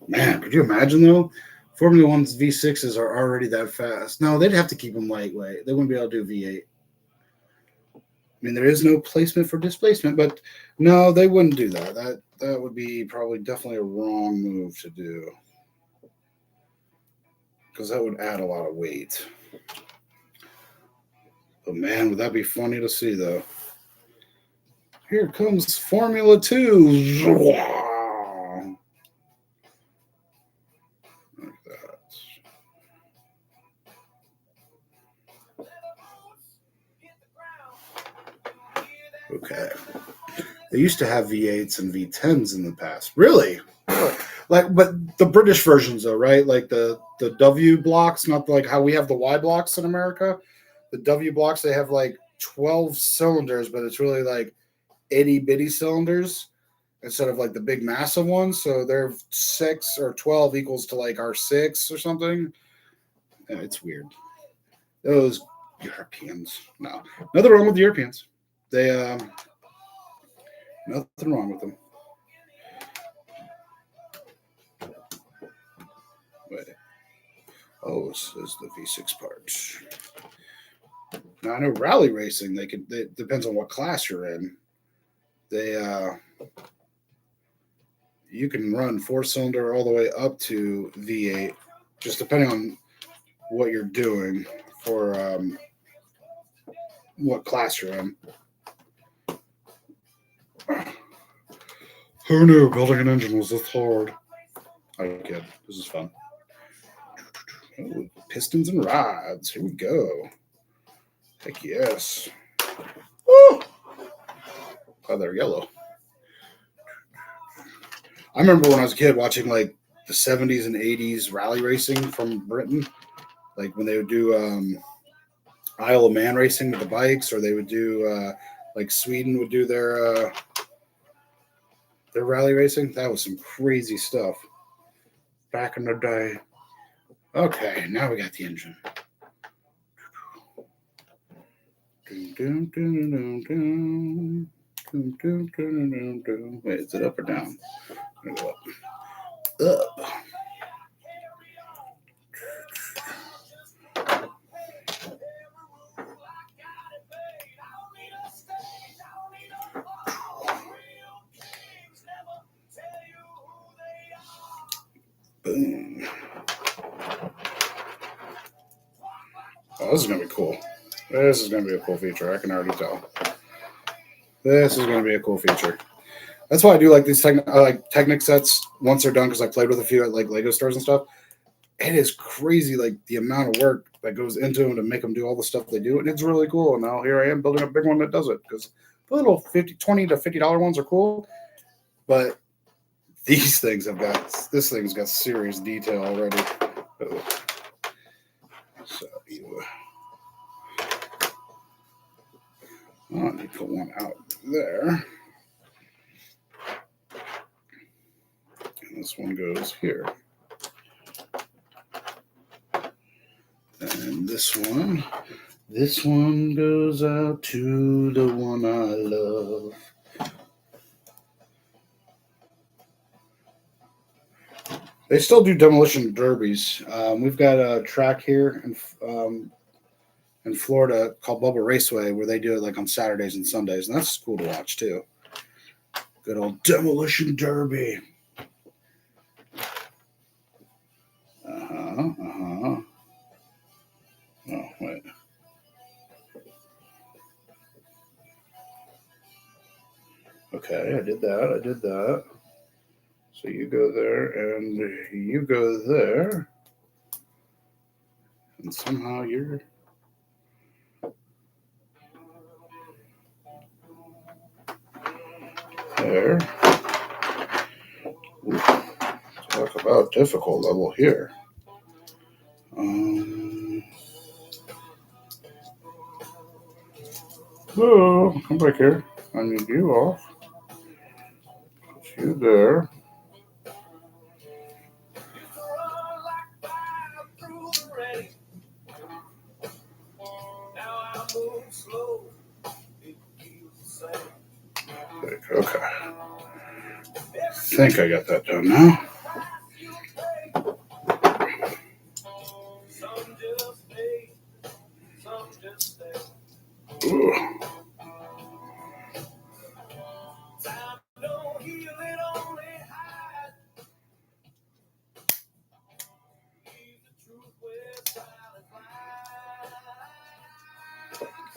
Man, could you imagine, though? Formula One's V6s are already that fast. No, they'd have to keep them lightweight. They wouldn't be able to do V8. I mean, there is no placement for displacement, but no, they wouldn't do that. That would be probably definitely a wrong move to do, because that would add a lot of weight. But man, would that be funny to see, though. Here comes Formula 2. Like that. Okay. They used to have V8s and V10s in the past. Really? Like, but the British versions, though, right? Like the W blocks, not like how we have the Y blocks in America. The W blocks, they have like 12 cylinders, but it's really like itty bitty cylinders instead of like the big massive ones. So they're 6 or 12 equals to like our 6 or something. Yeah, it's weird. Those Europeans. No, nothing wrong with the Europeans. They nothing wrong with them. Wait. Oh, this is the V6 part. Now I know rally racing. It depends on what class you're in. You can run 4-cylinder all the way up to V8, just depending on what you're doing for what class you're in. Who knew building an engine was this hard? I kid. This is fun. Oh, pistons and rods. Here we go. Heck yes. Woo! Oh, they're yellow. I remember when I was a kid watching like the 70s and 80s rally racing from Britain, like when they would do Isle of Man racing with the bikes, or they would do like Sweden would do their rally racing. That was some crazy stuff back in the day. Okay, now we got the engine. Wait, is it up or down? I'm gonna go up. Boom. Oh, this is going to be cool. This is going to be a cool feature. I can already tell. This is going to be a cool feature. That's why I do like these Technic sets once they're done, because I played with a few at like Lego stores and stuff. it is crazy, like the amount of work that goes into them to make them do all the stuff they do, and it's really cool. And now here I am building a big one that does it, because the little $20 to $50 ones are cool, but these things this thing's got serious detail already. So I need to put one out there, and this one goes here. And this one goes out to the one I love. They still do demolition derbies. We've got a track here in Florida called Bubba Raceway, where they do it like on Saturdays and Sundays, and that's cool to watch too. Good old demolition derby. Oh, wait. Okay, I did that. So you go there, and you go there. And somehow you're... there. Ooh, talk about difficult level here. Oh, come back here. I need you off. Put you there. Okay. I think I got that done now. Ooh.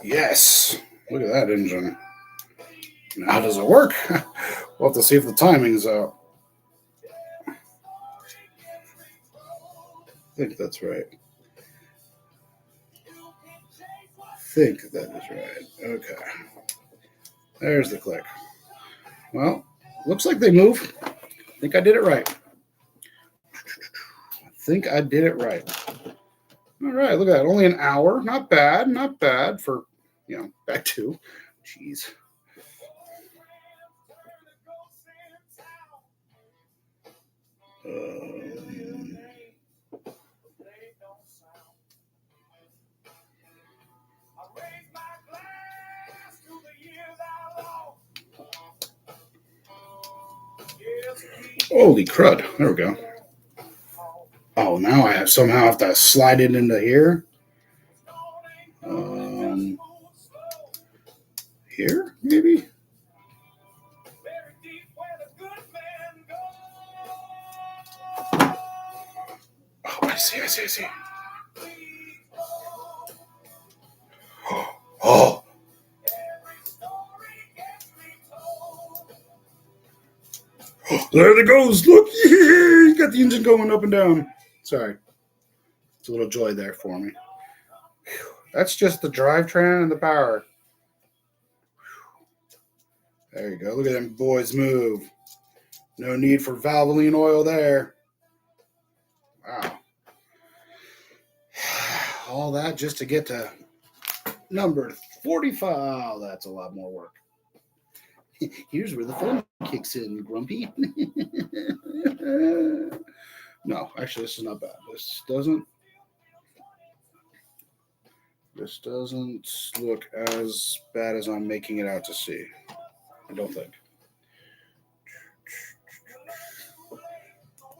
Yes. Look at that engine. Now, how does it work? We'll have to see if the timing's out. I think that's right. I think that is right. Okay. There's the click. Well, looks like they move. I think I did it right. All right, look at that. Only an hour. Not bad for, back to. Jeez. Holy crud. There we go. Oh, now I somehow have to slide it into here. Here, maybe? Oh, I see. Oh. There it goes. Look, you got the engine going up and down. Sorry. It's a little joy there for me. That's just the drivetrain and the power. There you go. Look at them boys move. No need for Valvoline oil there. Wow. All that just to get to number 45. Oh, that's a lot more work. Here's where the fun kicks in, Grumpy. No, actually, this is not bad. This doesn't look as bad as I'm making it out to see. I don't think.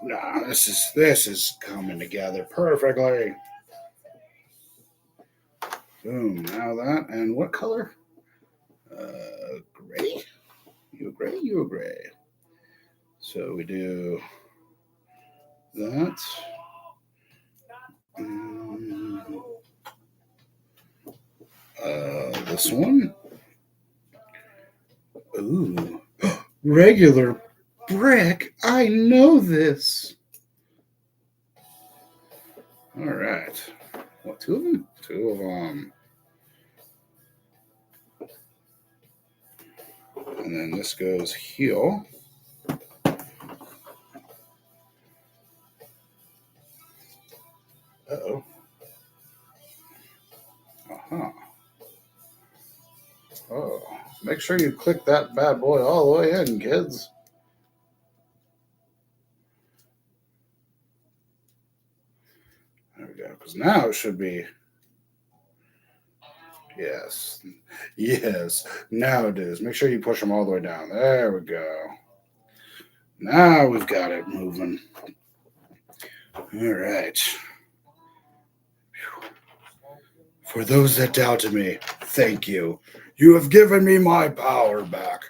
Nah, this is coming together perfectly. Boom. Now that, and what color? Gray. You a gray. So we do that. This one. Ooh, regular brick. I know this. All right. What, two of them? Two of them. And then this goes heel. Uh-oh. Uh-huh. Oh, make sure you click that bad boy all the way in, kids. There we go. Because now it should be. Yes. Yes. Now it is. Make sure you push them all the way down. There we go. Now we've got it moving. All right. For those that doubted me, thank you. You have given me my power back.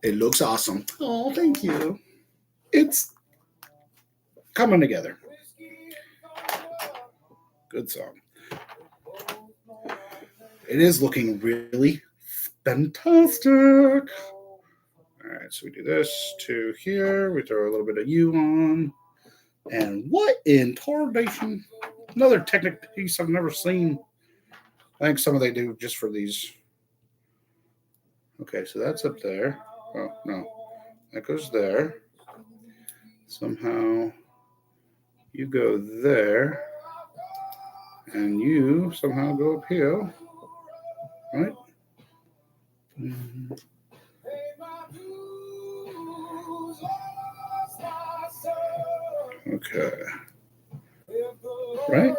It looks awesome. Oh, thank you. It's coming together. Good song. It is looking really fantastic. All right, so we do this to here. We throw a little bit of U on. And what in tarnation? Another Technic piece I've never seen. I think some of they do just for these. Okay, so that's up there. Oh, no. That goes there. Somehow you go there. And you somehow go up here. Right? Mm-hmm. Okay. Right?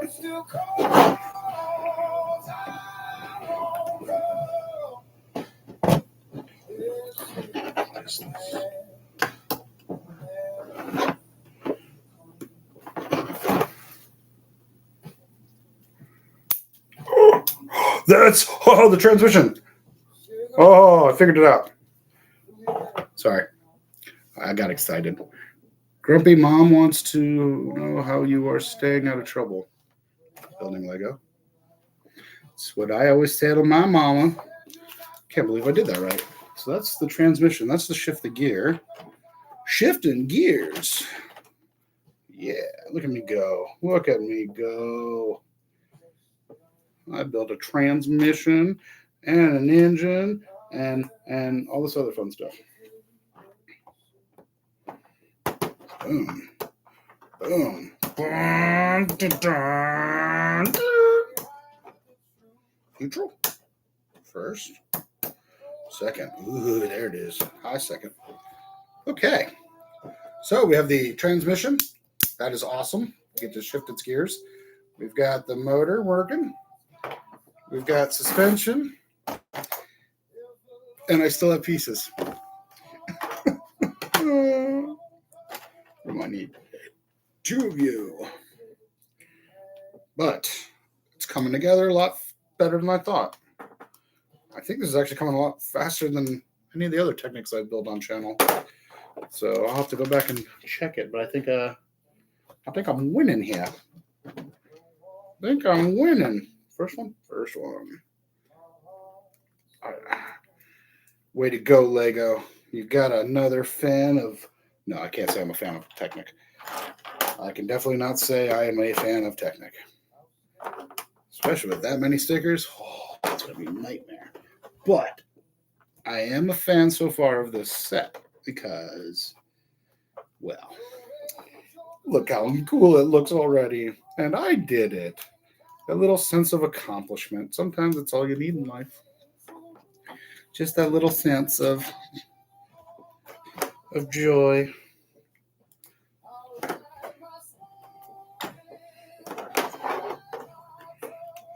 That's the transmission. Oh, I figured it out. Sorry. I got excited. Grumpy Mom wants to know how you are staying out of trouble building Lego. It's what I always say to my mama. Can't believe I did that right. So that's the transmission. That's the shift the gear. Shifting gears. Yeah, look at me go. Look at me go. I built a transmission and an engine and all this other fun stuff. Boom. Boom. Neutral. First. Second. Ooh, there it is. High second. Okay. So we have the transmission. That is awesome. We get to shift its gears. We've got the motor working. We've got suspension. And I still have pieces. What do I need? Two of you. But it's coming together a lot better than I thought. I think this is actually coming a lot faster than any of the other Technics I've built on channel. So I'll have to go back and check it. But I think I'm winning here. I think I'm winning. First one? First one. Way to go, Lego. You got another fan of... No, I can't say I'm a fan of Technic. I can definitely not say I am a fan of Technic. Especially with that many stickers. Oh, that's going to be a nightmare. But I am a fan so far of this set because, well, look how cool it looks already. And I did it. A little sense of accomplishment. Sometimes it's all you need in life. Just that little sense of joy.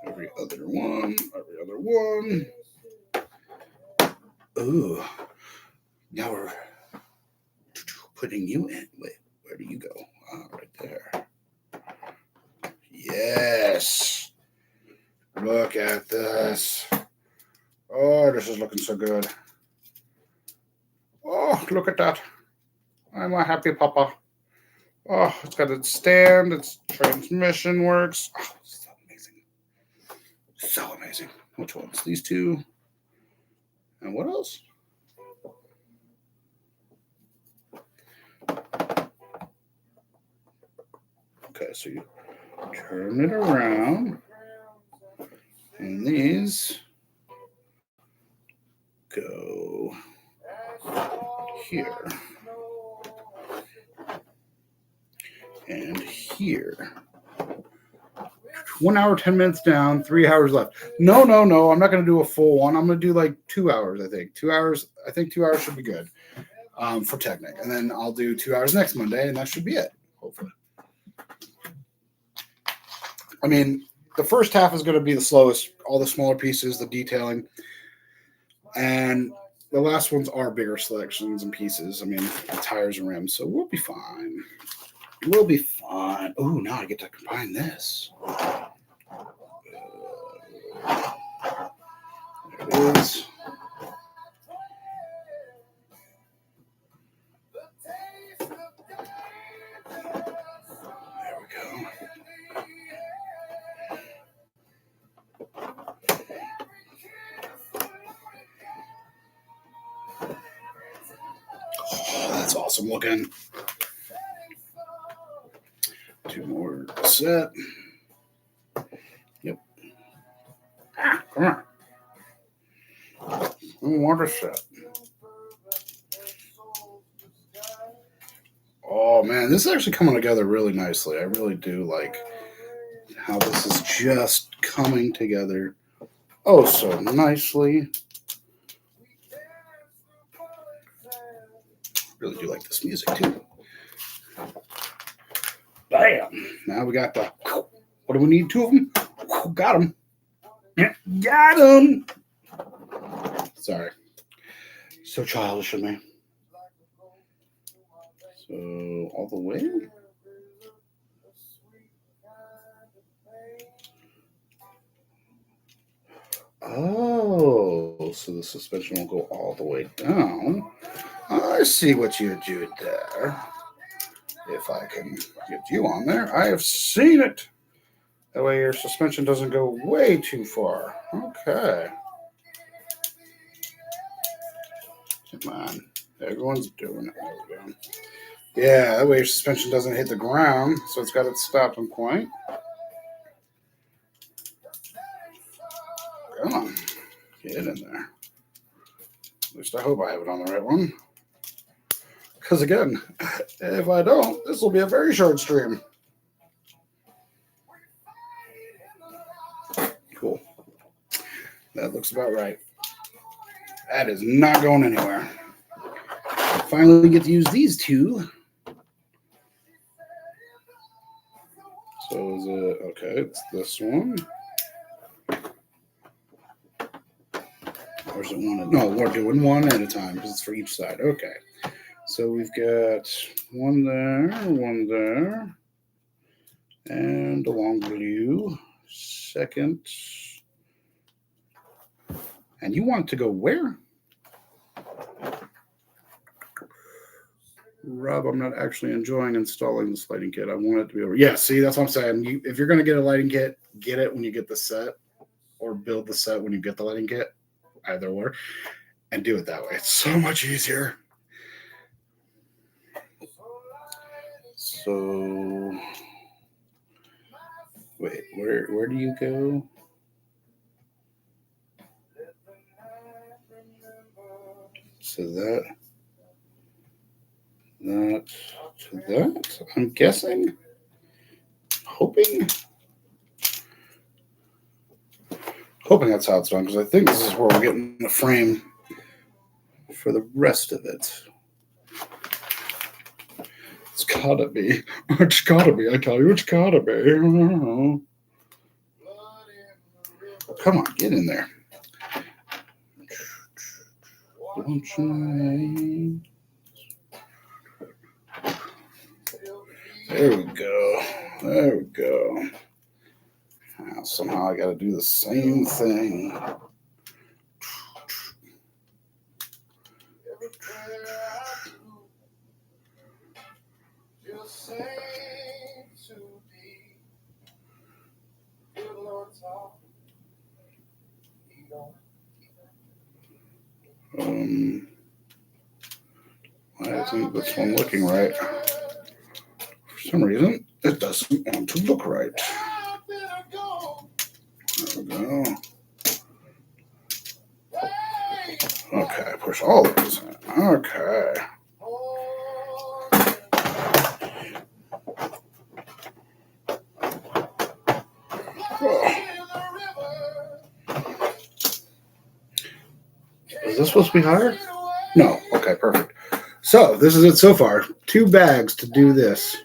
Every other one. Ooh. Now we're putting you in. Wait, where do you go? Right there. Yes. Look at this. Oh, this is looking so good. Oh, look at that. I'm a happy papa. Oh, it's got its stand. Its transmission works. Oh, so amazing. So amazing. Which ones? These two. And what else? Okay, so you turn it around, and these go here and here. 1 hour, 10 minutes down, 3 hours left. No. I'm not going to do a full one. I'm going to do like 2 hours, I think. 2 hours. I think 2 hours should be good for Technic. And then I'll do 2 hours next Monday, and that should be it, hopefully. I mean, the first half is going to be the slowest, all the smaller pieces, the detailing. And the last ones are bigger selections and pieces. I mean, tires and rims. So we'll be fine. We'll be fine. Oh, now I get to combine this. There it is. There we go. Oh, that's awesome looking. 2 more set. Yep. Come on. We want a set. Oh man, this is actually coming together really nicely. I really do like how this is just coming together oh so nicely. Really do like this music too. Bam! Now we got the. What do we need? 2 of them. Got them. Yeah, got them. Sorry. So childish of me. So all the way. Oh, so the suspension will go all the way down. I see what you did there. If I can get you on there, I have seen it. That way your suspension doesn't go way too far. Okay. Come on. Everyone's doing it. There we go. Yeah, that way your suspension doesn't hit the ground, so it's got its stopping point. Come on. Get in there. At least I hope I have it on the right one. Because again, if I don't, this will be a very short stream. Cool. That looks about right. That is not going anywhere. Finally get to use these 2. So is it, okay, it's this one. Or is it one? No, we're doing one at a time because it's for each side. Okay. So we've got one there, and a long blue, second. And you want it to go where? Rob, I'm not actually enjoying installing this lighting kit. I want it to be over. Yeah, see, that's what I'm saying. If you're going to get a lighting kit, get it when you get the set, or build the set when you get the lighting kit, either or, and do it that way. It's so much easier. So, wait, where do you go? So that to that, I'm guessing, hoping that's how it's done, because I think this is where we're getting the frame for the rest of it. It's gotta be. It's gotta be. I tell you, it's gotta be. Come on, get in there. There we go. There we go. Now, somehow I got to do the same thing. Why isn't this one looking right? For some reason, It doesn't want to look right. There we go. Okay, push all of these in. Okay. Oh. Is this supposed to be higher? No. Okay, perfect. So this is it so far. 2 bags to do this.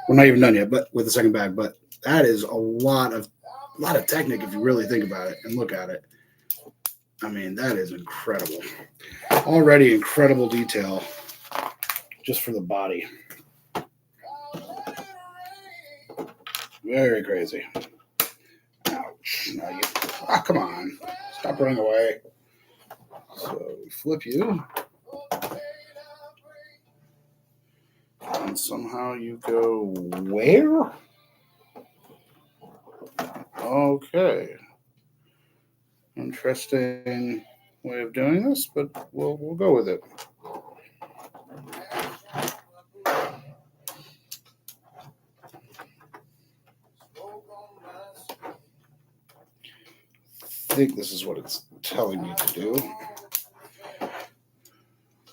We're not even done yet, but with the second bag. But that is a lot of technique if you really think about it and look at it. I mean, that is incredible. Already incredible detail just for the body. Very crazy. Ouch. Now you, come on. Stop running away. So we flip you. And somehow you go where? Okay. Interesting way of doing this, but we'll go with it. I think this is what it's telling me to do.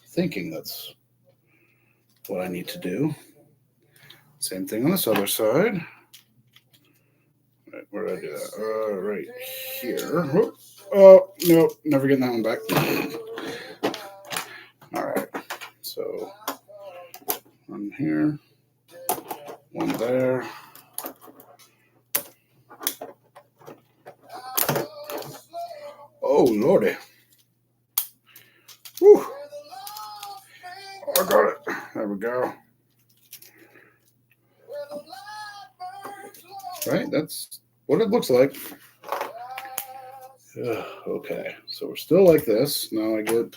Thinking that's what I need to do. Same thing on this other side. Right, where did I do that? Right here. Oh, no, never getting that one back. All right, so one here, one there. Oh, Lordy. Whew. Oh, I got it. There we go. Right, that's what it looks like. Okay, so we're still like this. Now I get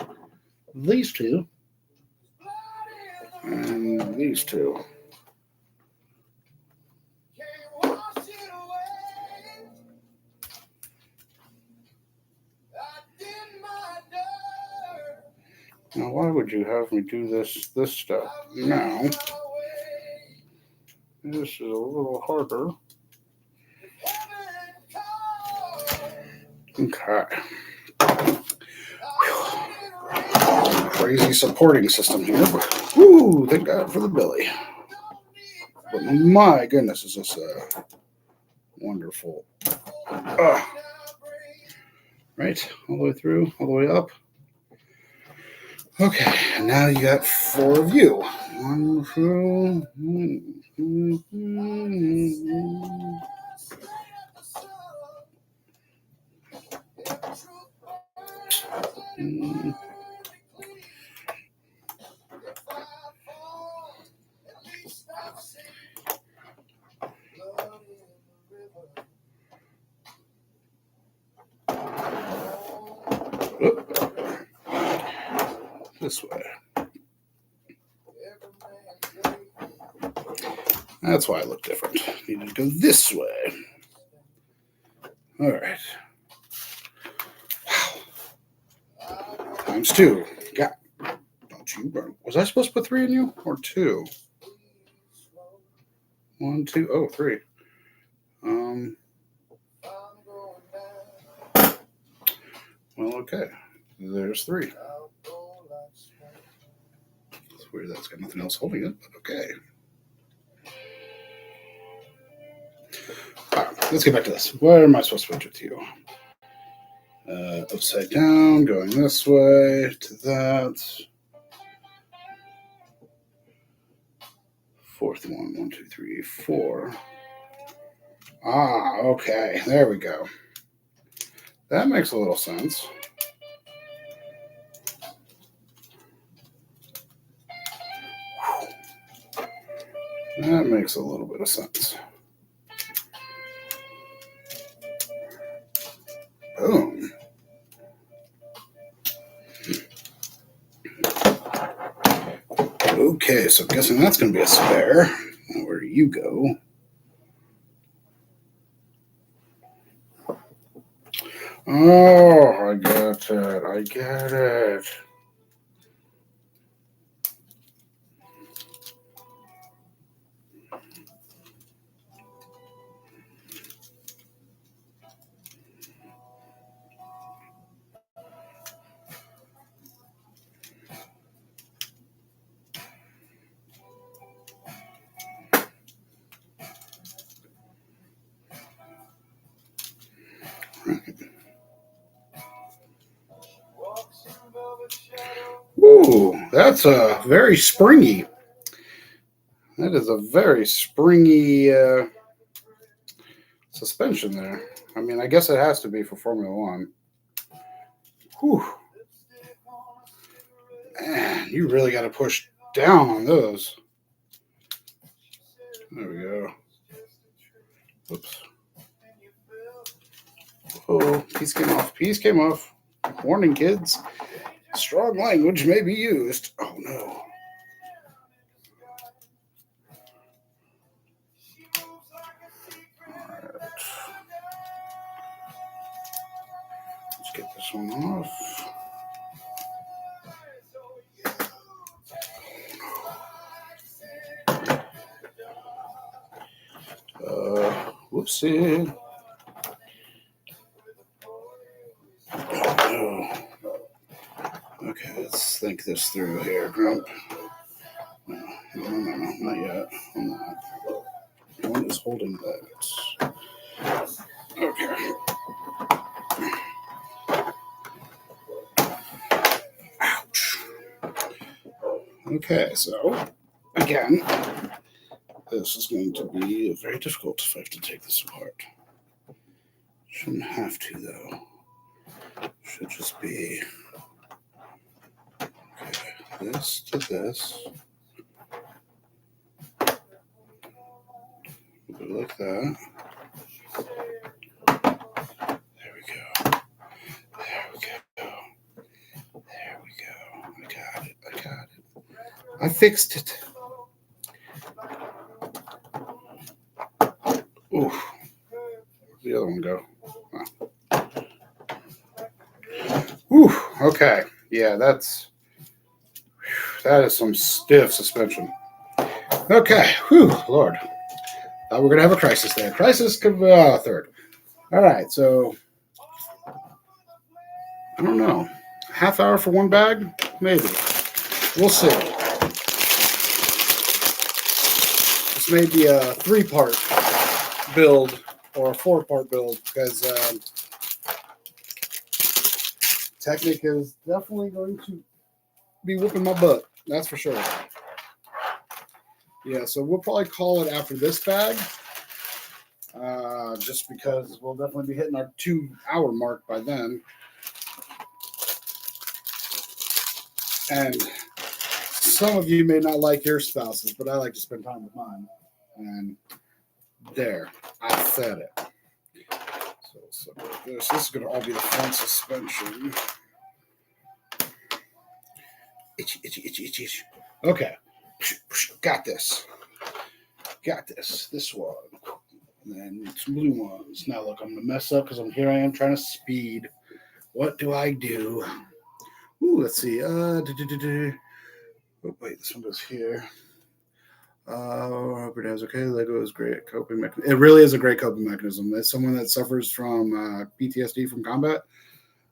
these 2 and these 2. Now, why would you have me do this step now? This is a little harder. Okay. Crazy supporting system here. Woo, thank God for the belly. But my goodness, is this wonderful. Right, all the way through, all the way up. Okay, and now you got 4 of you. 1 through. This way. That's why I look different. Need to go this way. All right. Wow. Times 2. Got. Don't you burn. Was I supposed to put 3 in you or 2? 1, 2. Oh, 3. Well, okay. There's 3. It's weird that's got nothing else holding it, but okay. All right, let's get back to this. Where am I supposed to put it to you? Upside down, going this way to that. 4th one. 1, 2, 3, 4. Ah, okay. There we go. That makes a little sense. That makes a little bit of sense. Boom. Okay, so I'm guessing that's going to be a spare. Now, where do you go? Oh, I get it. I get it. Ooh, that's a very springy. That is a very springy suspension there. I mean, I guess it has to be for Formula One. Whew. Man, you really got to push down on those. There we go. Oops. Oh, piece came off. Piece came off. Warning, kids. Strong language may be used. Oh, no. All right. Let's get this one off. Whoopsie. Oh. Okay, let's think this through here, Grump. No, not yet. I'm not. One is holding that. Okay. Ouch. Okay, so again, this is going to be very difficult if I have to take this apart. Shouldn't have to, though. Should just be okay, this to this. Go like that. There we go. There we go. There we go. I got it. I got it. I fixed it. Ooh. Where'd the other one go? Oh. Ooh. Okay. Yeah, that is some stiff suspension. Okay. Whew, Lord. We're going to have a crisis there. Crisis third. All right. So, I don't know. Half hour for one bag? Maybe. We'll see. This may be a 3-part build or a 4-part build because Technic is definitely going to be whooping my butt. That's for sure. Yeah, so we'll probably call it after this bag, just because we'll definitely be hitting our 2-hour mark by then. And some of you may not like your spouses, but I like to spend time with mine. And there, I said it. So this is going to all be the front suspension. Itchy, itchy, itchy, itchy, itchy. Okay. Got this. Got this. This one. And then some blue ones. Now look, I'm going to mess up because I am trying to speed. What do I do? Ooh, let's see. Oh, wait, this one goes here. Hope it has okay. Lego is great coping mechanism. It really is a great coping mechanism. As someone that suffers from PTSD from combat,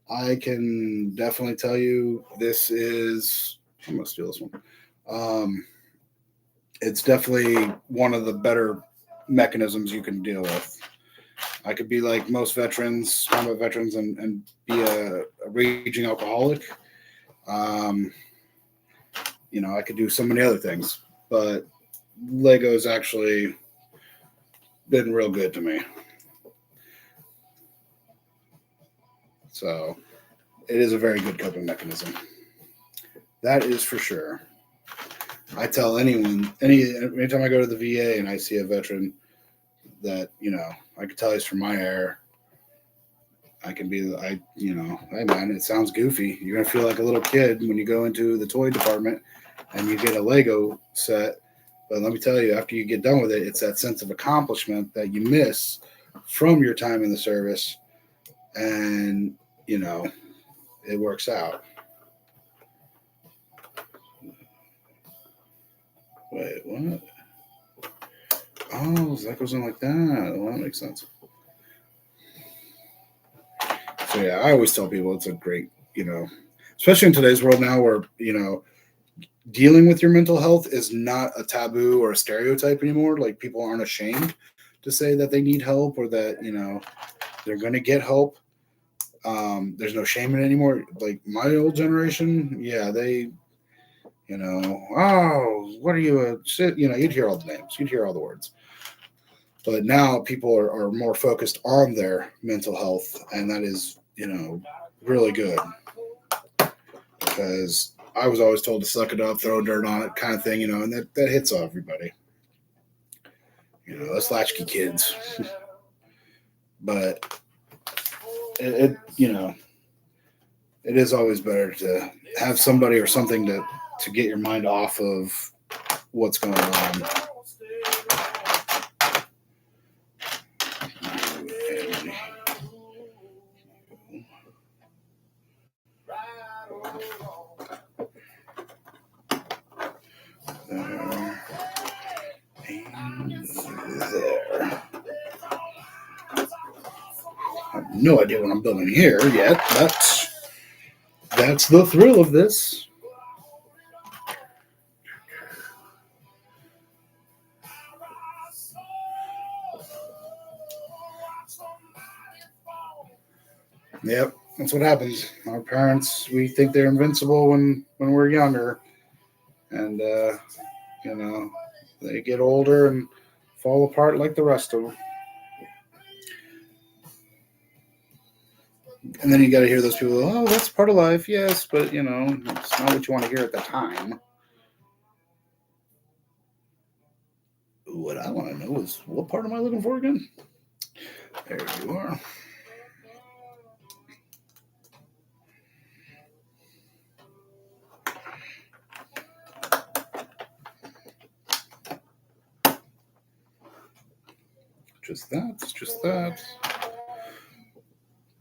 I can definitely tell you this is. I'm gonna steal this one. It's definitely one of the better mechanisms you can deal with. I could be like most veterans, combat veterans, and be a raging alcoholic. I could do so many other things, but Lego's actually been real good to me. So it is a very good coping mechanism. That is for sure. I tell anyone, anytime I go to the VA and I see a veteran that, I can tell he's from my era, I can be, hey man, it sounds goofy. You're going to feel like a little kid when you go into the toy department and you get a Lego set. But let me tell you, after you get done with it, it's that sense of accomplishment that you miss from your time in the service. And, it works out. Wait, what? Oh, that goes in like that. Well, that makes sense. So, yeah, I always tell people it's a great, especially in today's world now where, dealing with your mental health is not a taboo or a stereotype anymore. Like, people aren't ashamed to say that they need help or that, they're going to get help. There's no shame in it anymore. Like my old generation, yeah, they, oh, what are you a sit? You'd hear all the names, you'd hear all the words. But now people are more focused on their mental health, and that is, really good, because I was always told to suck it up, throw dirt on it, kind of thing, and that hits everybody. Us latchkey kids. But it is always better to have somebody or something to get your mind off of what's going on. There and there. I have no idea what I'm building here yet. That's the thrill of this. Yep, that's what happens. Our parents, we think they're invincible when we're younger, and they get older and fall apart like the rest of them. And then you got to hear those people, oh, that's part of life. Yes, but, it's not what you want to hear at the time. What I want to know is, what part am I looking for again? There you are. Just that.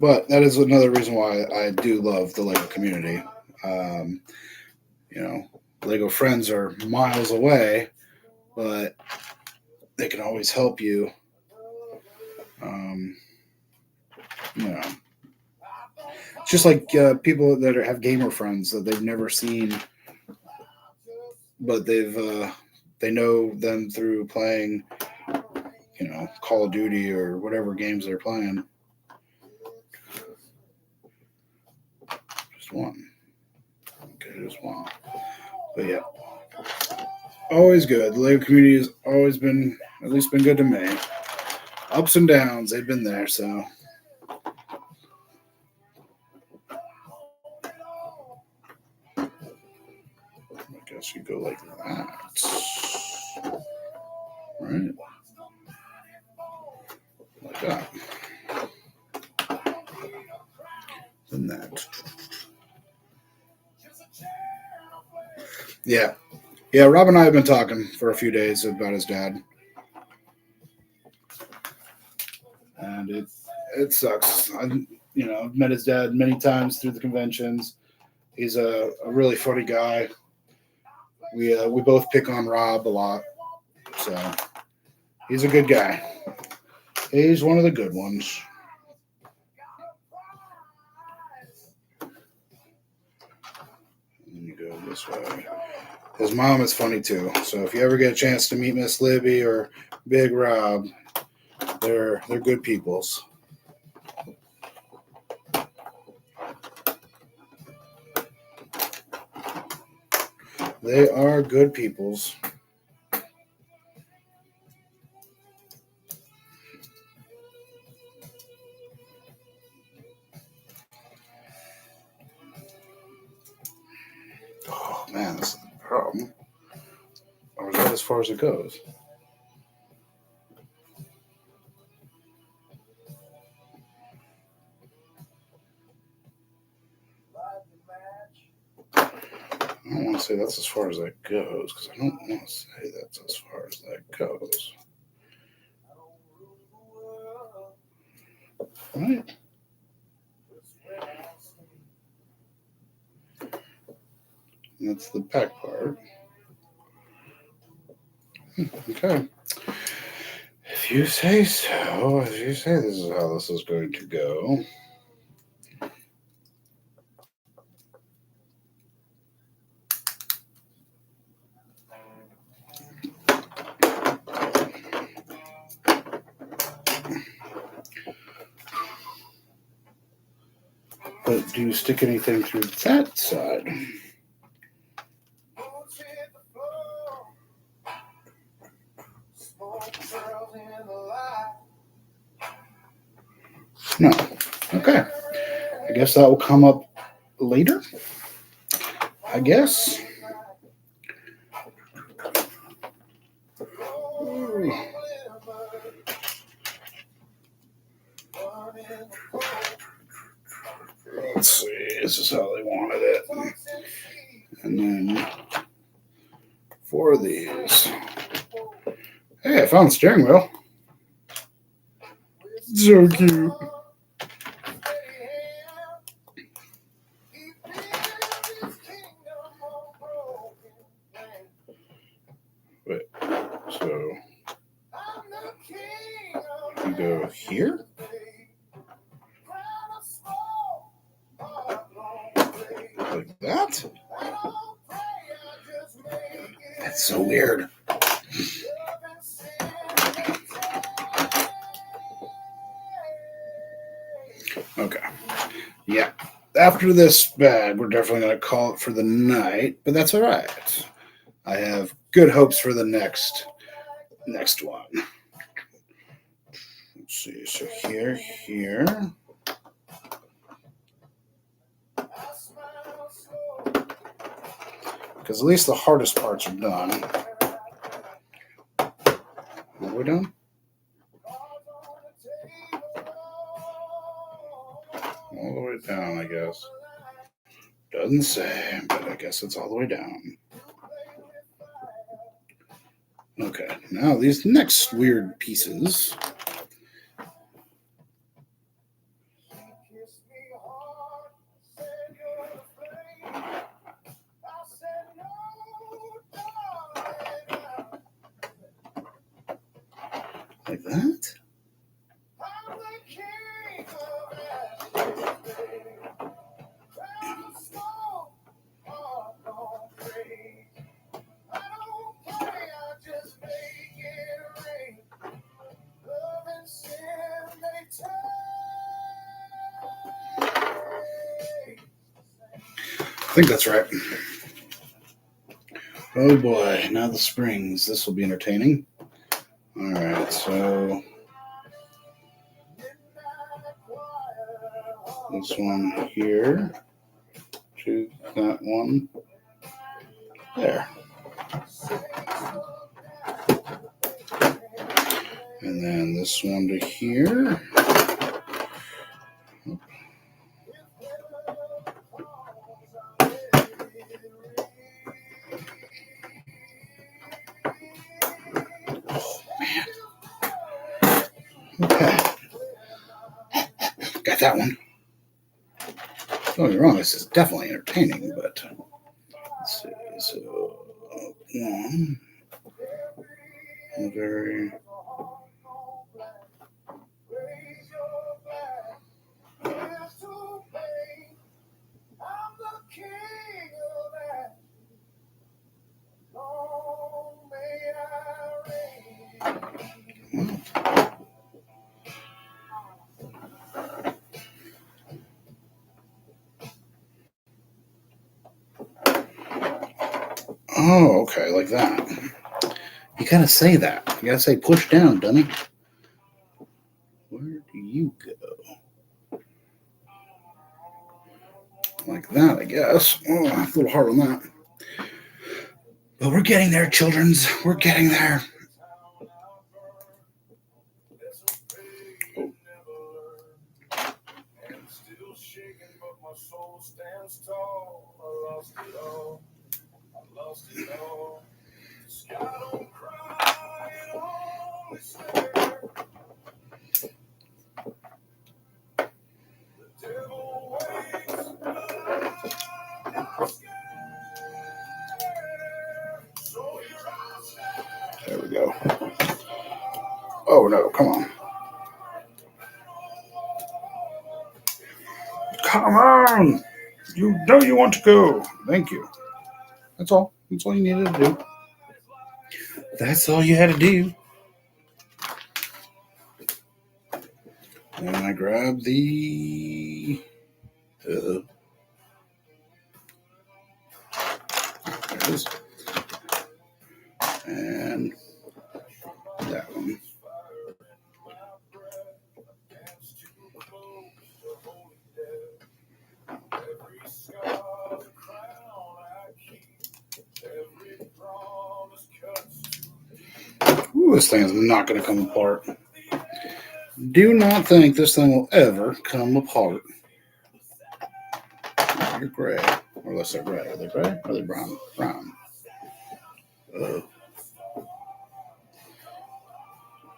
But that is another reason why I do love the Lego community. Lego friends are miles away, but they can always help you. It's just like people that have gamer friends that they've never seen, but they know them through playing, Call of Duty or whatever games they're playing. Just one. Okay, just one. But yeah, always good. The Lego community has always been, at least been good to me. Ups and downs, they've been there, so. I guess you go like that. Right? Like that. Then that. Yeah. Yeah, Rob and I have been talking for a few days about his dad. And it sucks. I've met his dad many times through the conventions. He's a really funny guy. We both pick on Rob a lot. So he's a good guy. He's one of the good ones. And you go this way. His mom is funny too. So if you ever get a chance to meet Miss Libby or Big Rob, they're good peoples. They are good peoples. Oh man, that's the problem. Or is that as far as it goes? I don't want to say that's as far as that goes, because I don't want to say that's as far as that goes. Right? That's the back part. Okay. If you say so, if you say this is how this is going to go. stick anything through that side. No. Okay. I guess that will come up later. I guess. Let's see. This is how they wanted it. And then 4 of these. Hey, I found the steering wheel. So cute. Wait, so you go here? Like that? That's so weird. Okay. Yeah. After this bag, we're definitely going to call it for the night, but that's all right. I have good hopes for the next one. Let's see. So here. Because at least the hardest parts are done. Are we done? All the way down, I guess. Doesn't say, but I guess it's all the way down. Okay, now these next weird pieces. Like that? I think that's right. Oh boy, now the springs. This will be entertaining. All right, so this one here to that one there. And then this one to here. Okay. Got that one. Don't get me wrong, this is definitely entertaining, but let's see. So, one. Very. Oh, okay, like that. You gotta say that. You gotta say push down, dummy. Where do you go? Like that, I guess. Oh, a little hard on that. But we're getting there, childrens. We're getting there. Oh. There we go. Oh no, come on. Come on! You know you want to go. Thank you. That's all. That's all you needed to do. That's all you had to do. And I grab the There it is. And that one. Ooh, this thing is not going to come apart. Do not think this thing will ever come apart. You're gray. Or unless they're gray. Are they gray? Or are they brown? Brown.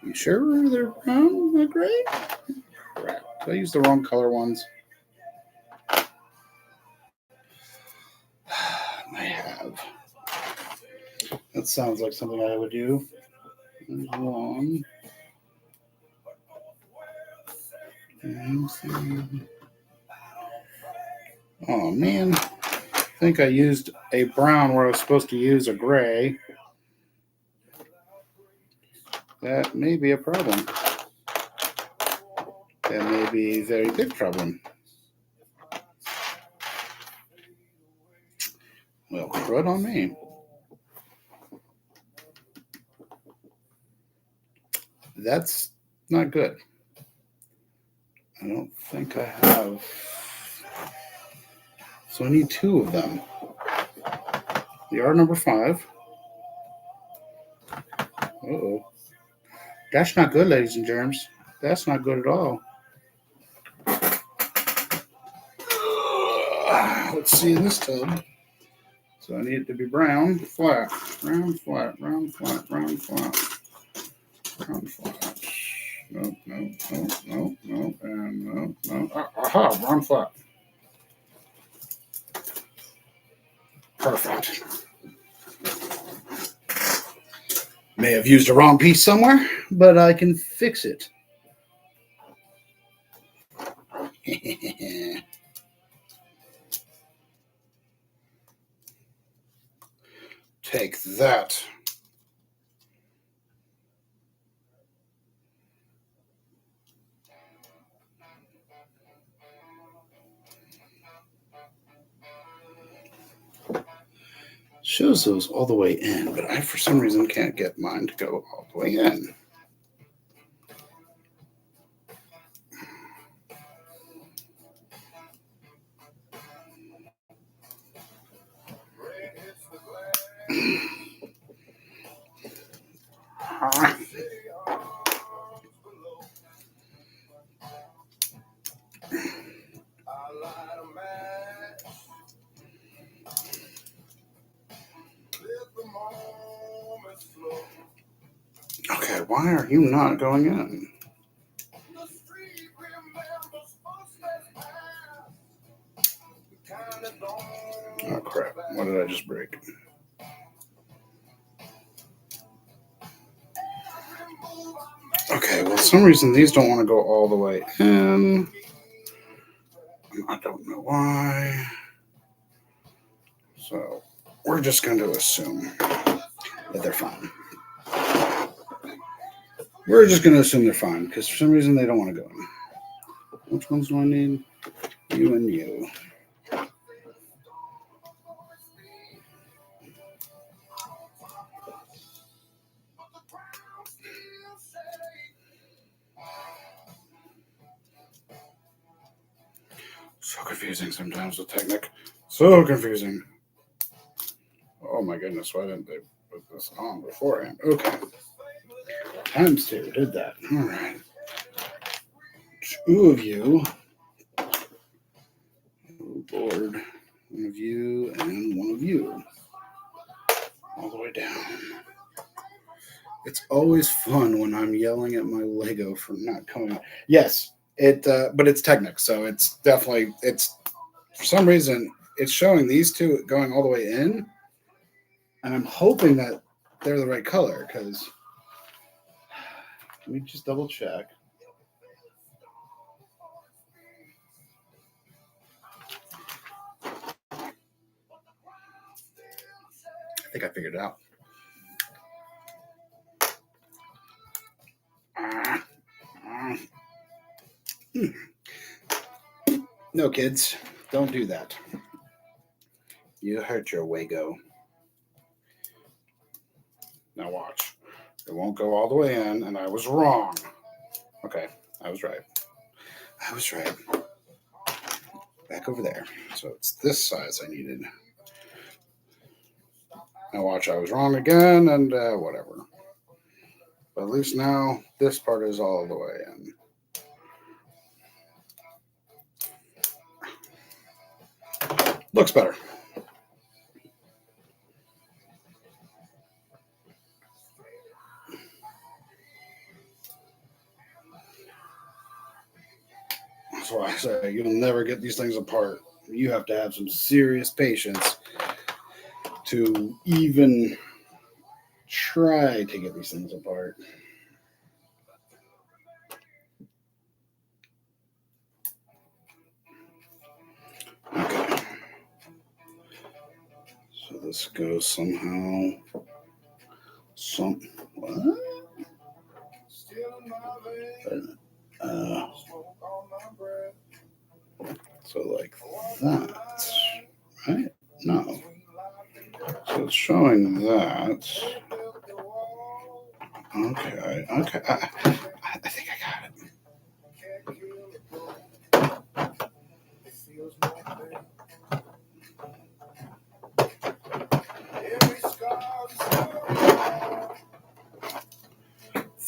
You sure they're brown? They're gray? Crap. Did I use the wrong color ones? I have. That sounds like something I would do. There's one. Oh man. I think I used a brown where I was supposed to use a gray. That may be a problem. That may be a very big problem. Well, crud on me. That's not good. I don't think I have. So I need two of them. They are number 5. Uh-oh. That's not good, ladies and germs. That's not good at all. Let's see in this tub. So I need it to be brown, flat, brown, flat, brown, flat, brown, flat, brown, flat. No, no, no, no, no, and no, no. Aha, brown, flat. Perfect. May have used a wrong piece somewhere, but I can fix it. Take that. Shows those all the way in, but I, for some reason, can't get mine to go all the way in. Okay, why are you not going in? Oh crap, what did I just break? Okay, well, for some reason these don't want to go all the way in. I don't know why. So we're just going to assume that they're fine. We're just going to assume they're fine because for some reason they don't want to go in. Which ones do I need? You and you. So confusing sometimes with Technic. So confusing. Oh my goodness, why didn't they put this on beforehand? Okay. Times 2 did that. All right. 2 of you. Oh, Lord. 1 of you and 1 of you. All the way down. It's always fun when I'm yelling at my Lego for not coming. Yes, but it's Technic, so it's definitely, for some reason, it's showing these 2 going all the way in, and I'm hoping that they're the right color, because let me just double check. I think I figured it out. No, kids. Don't do that. You hurt your Wago. Now watch. It won't go all the way in, and I was wrong. Okay, I was right. I was right. Back over there. So it's this size I needed. Now watch, I was wrong again, and whatever. But at least now this part is all the way in. Looks better. That's why I say you'll never get these things apart. You have to have some serious patience to even try to get these things apart. Okay. So this goes somehow. What? So like that, right? No. So it's showing that. Okay. I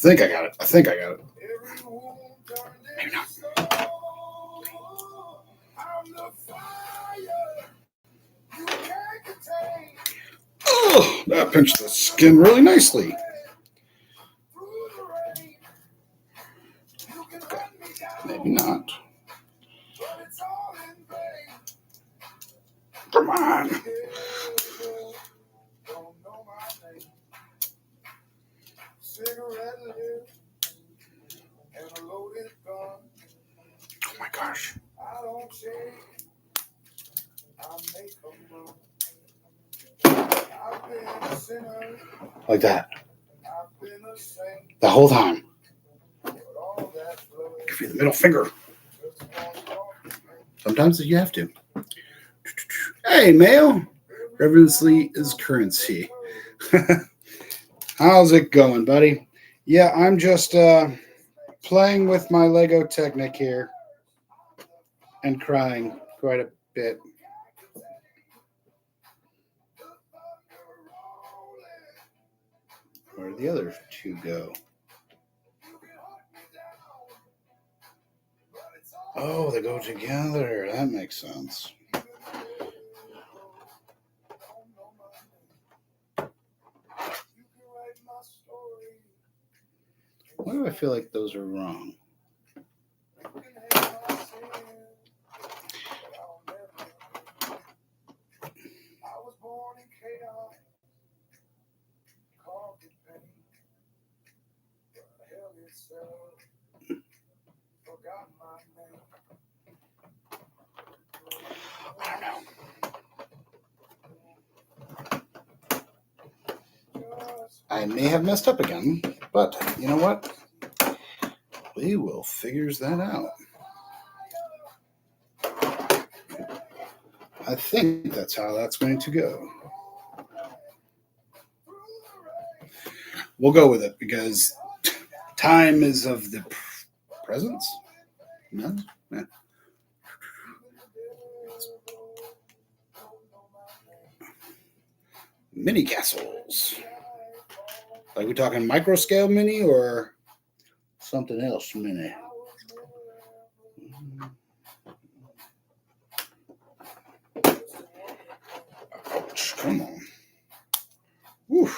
think I got it. I think I got it. Maybe not. Oh, that pinched the skin really nicely. Okay. Maybe not. Come on. Oh my gosh. Like that. The whole time. Give you the middle finger. Sometimes you have to. Hey, Mayo. Reverency is currency. How's it going, buddy? Yeah, I'm just playing with my Lego Technic here and crying quite a bit. Where did the other two go? Oh, they go together. That makes sense. Why do I feel like those are wrong? I don't know. I may have messed up again, but you know what? We will figure that out. I think that's how that's going to go. We'll go with it because time is of the presence. No? Yeah. Mini castles. Like we talking micro scale mini or something else mini? Ouch, come on. Whew.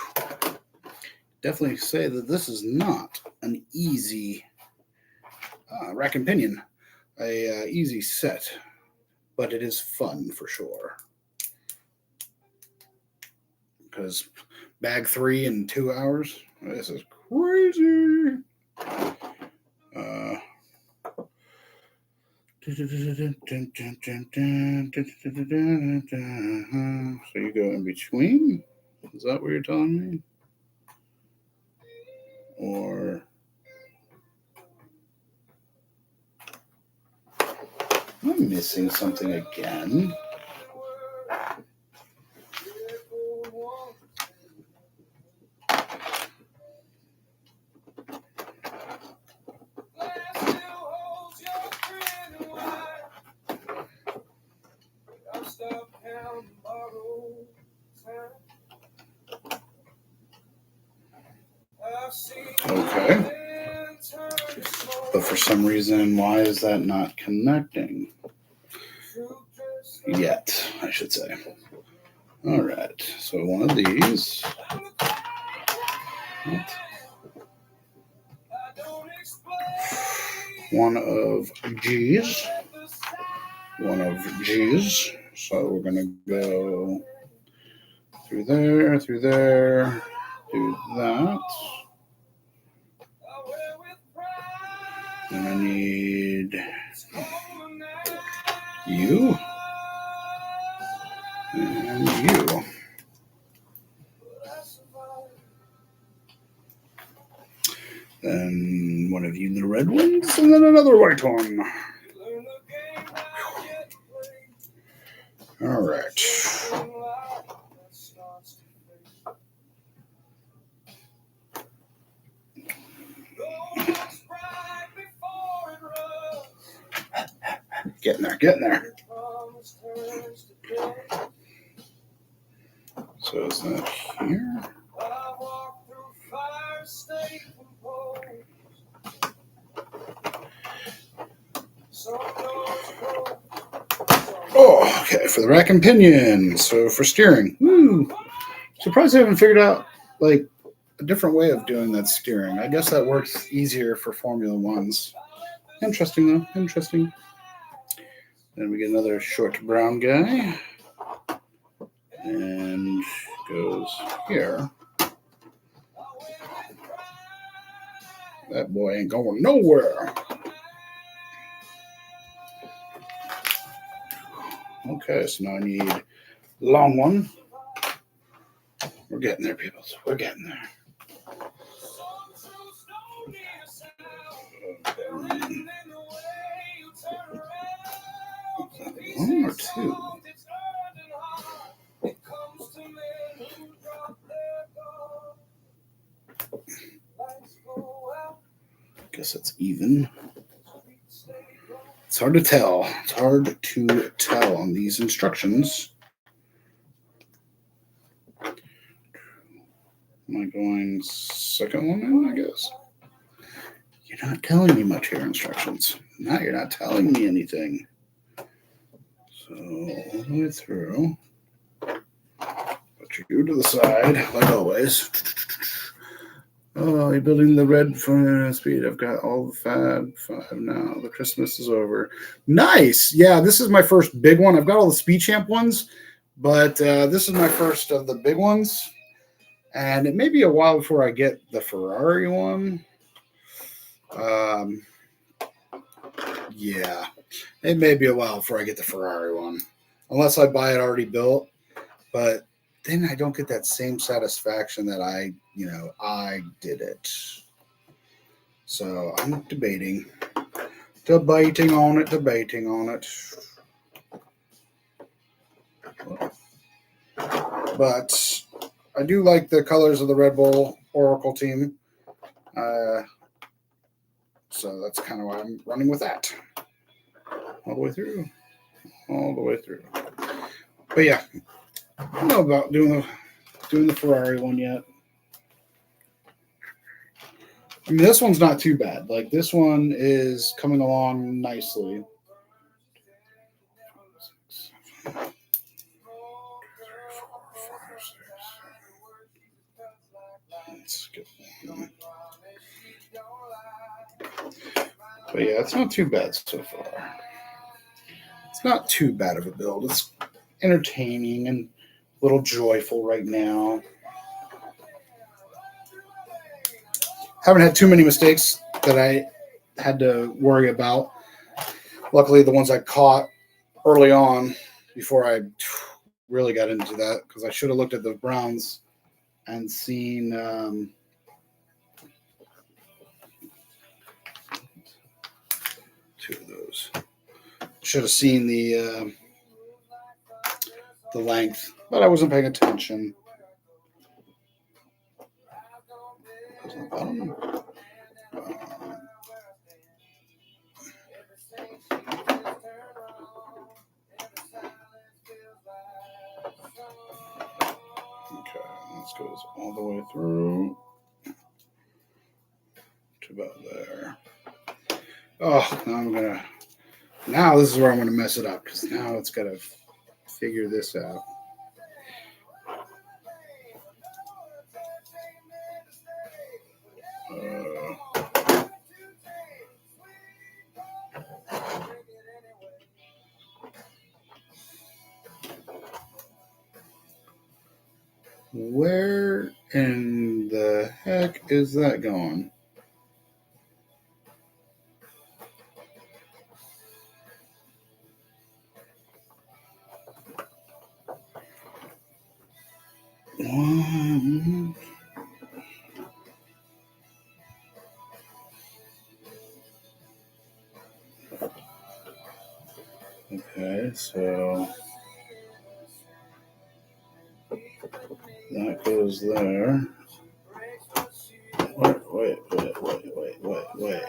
Definitely say that this is not an easy rack and pinion, a easy set, but it is fun for sure. Because bag 3 in 2 hours, this is crazy. So you go in between? Is that what you're telling me? Or I'm missing something again. Okay. But for some reason, why is that not connecting? Yet, I should say. All right. So one of these. One of G's. One of G's. So we're going to go through there, do that. Then I need you and you. Then one of you in the red ones, and then another white one. All right. Getting there. So is that here? Oh, okay, for the rack and pinion. So for steering. Woo! Surprised I haven't figured out like a different way of doing that steering. I guess that works easier for Formula Ones. Interesting though. Interesting. Then we get another short brown guy. And goes here. That boy ain't going nowhere. Okay, so now I need a long one. We're getting there, people. We're getting there. One or two? Guess it's even. It's hard to tell. It's hard to tell on these instructions. Am I going second one in, I guess? You're not telling me much here, instructions. Now you're not telling me anything. So, all the way through. Put you to the side, like always. Oh, you're building the red for speed. I've got all the Fab 5 now. The Christmas is over. Nice. Yeah, this is my first big one. I've got all the Speed Champ ones, but this is my first of the big ones. And it may be a while before I get the Ferrari one. Yeah, it may be a while before I get the Ferrari one, unless I buy it already built. But then I don't get that same satisfaction that I did it. So I'm debating on it. But I do like the colors of the Red Bull Oracle team. So that's kind of why I'm running with that. All the way through. But yeah, I don't know about doing the Ferrari one yet. I mean, this one's not too bad. Like, this one is coming along nicely. Let's get one. But yeah, it's not too bad so far. It's not too bad of a build. It's entertaining and a little joyful right now. Haven't had too many mistakes that I had to worry about. Luckily, the ones I caught early on before I really got into that, because I should have looked at the Browns and seen two of those. Should have seen the length, but I wasn't paying attention. Okay, this goes all the way through to about there. Oh, now this is where I'm gonna mess it up, because now it's gotta figure this out. Where in the heck is that going? Okay, so that goes there. Wait.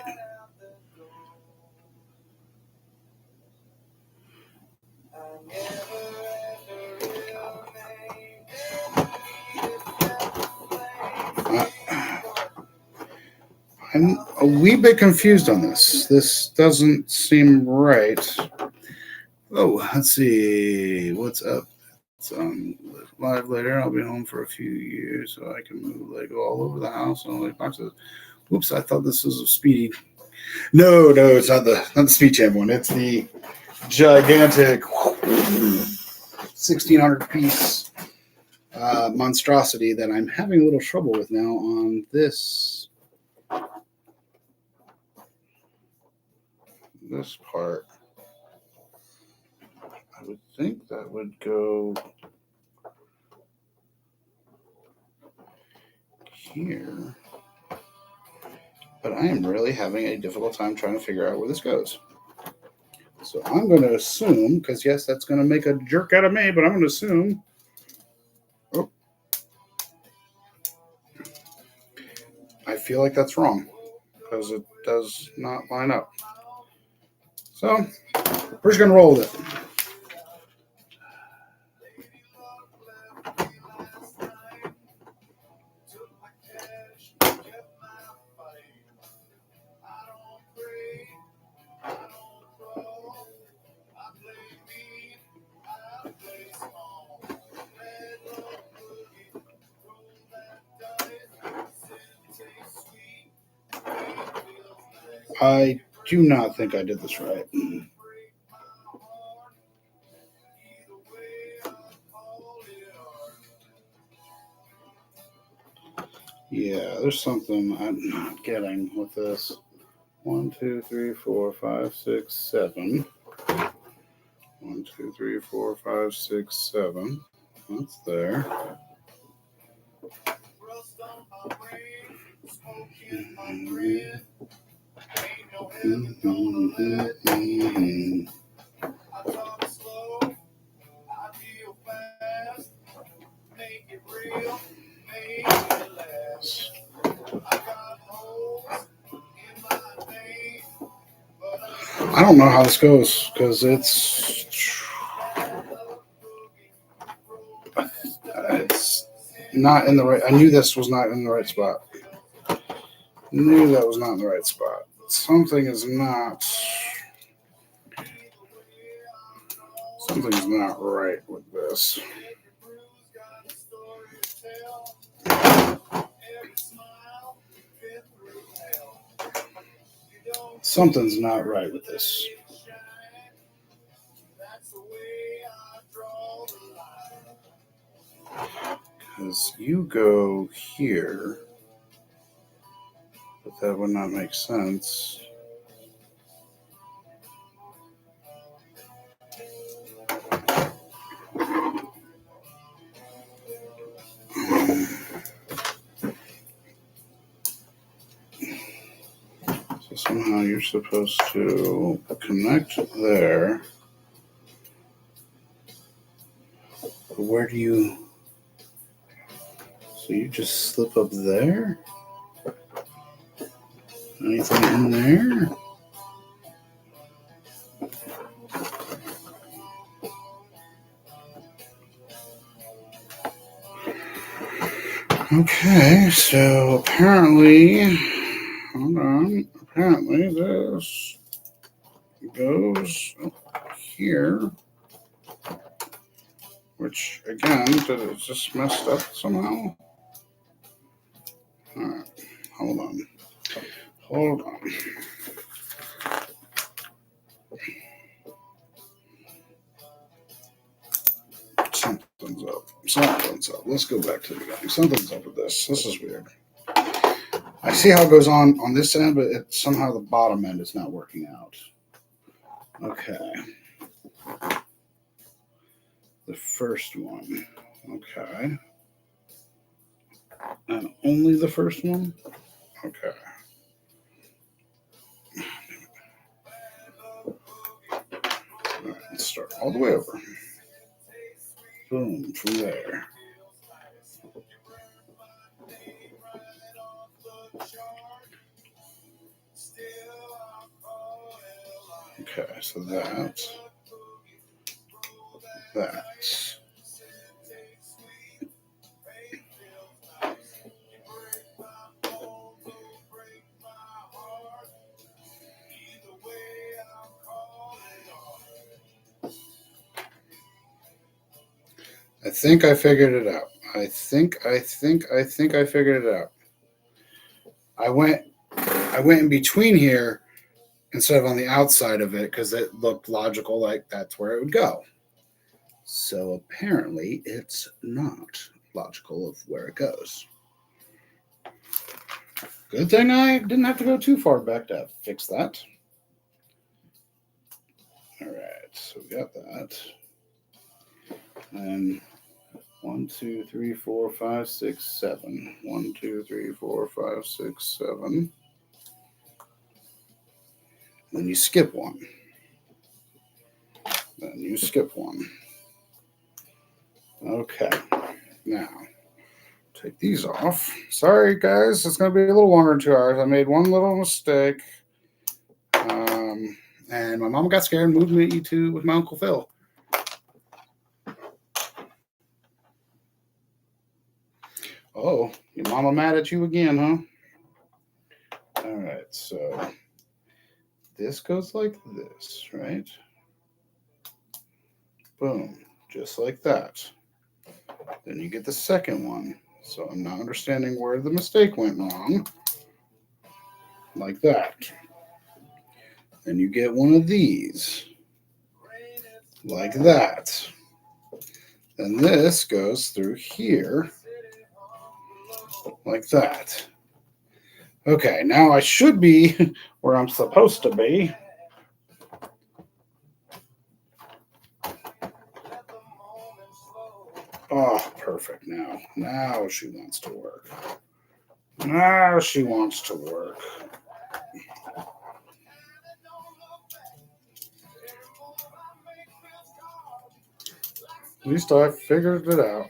I'm a wee bit confused on this. This doesn't seem right. Oh, let's see. What's up? It's live later. I'll be home for a few years, so I can move Lego all over the house and all these boxes. Whoops, I thought this was a Speedy. No, it's not the Speed Champ one. It's the gigantic 1,600 piece monstrosity that I'm having a little trouble with now on this part. I would think that would go here, but I am really having a difficult time trying to figure out where this goes. So I'm going to assume, because yes, that's going to make a jerk out of me, but I'm going to assume. Oh, I feel like that's wrong because it does not line up. So we're just going to roll with it. I do not think I did this right. Yeah, there's something I'm not getting with this. 1, 2, 3, 4, 5, 6, 7. 1, 2, 3, 4, 5, 6, 7. That's there. I don't know how this goes because it's not in the right. I knew this was not in the right spot. Knew that was not in the right spot. Something is not. Something's not right with this. Something's not right with this. Because you go here, but that would not make sense. somehow you're supposed to connect there. But where do you... So you just slip up there? Anything in there? Okay, so apparently, hold on, apparently this goes up here, which again, did it just messed up somehow? All right, hold on. Something's up. Let's go back to the beginning. Something's up with this. This is weird. I see how it goes on this end, but somehow the bottom end is not working out. Okay. The first one. Okay. And only the first one? Okay. All right, let's start all the way over. Boom, from there. Okay, so that. I think I figured it out. I think I figured it out. I went in between here instead of on the outside of it because it looked logical, like that's where it would go. So apparently it's not logical of where it goes. Good thing I didn't have to go too far back to fix that. All right, so we got that. And 1, 2, 3, 4, 5, 6, 7. 1, 2, 3, 4, 5, 6, 7. Then you skip one. Then you skip one. Okay. Now, take these off. Sorry, guys. It's going to be a little longer than 2 hours. I made one little mistake. And my mom got scared and moved me with my Uncle Phil. Oh, your mama mad at you again, huh? All right, so this goes like this, right? Boom, just like that. Then you get the second one. So I'm not understanding where the mistake went wrong. Like that. Then you get one of these. Like that. Then this goes through here. Like that. Okay, now I should be where I'm supposed to be. Oh, perfect now. Now she wants to work. Now she wants to work. At least I figured it out.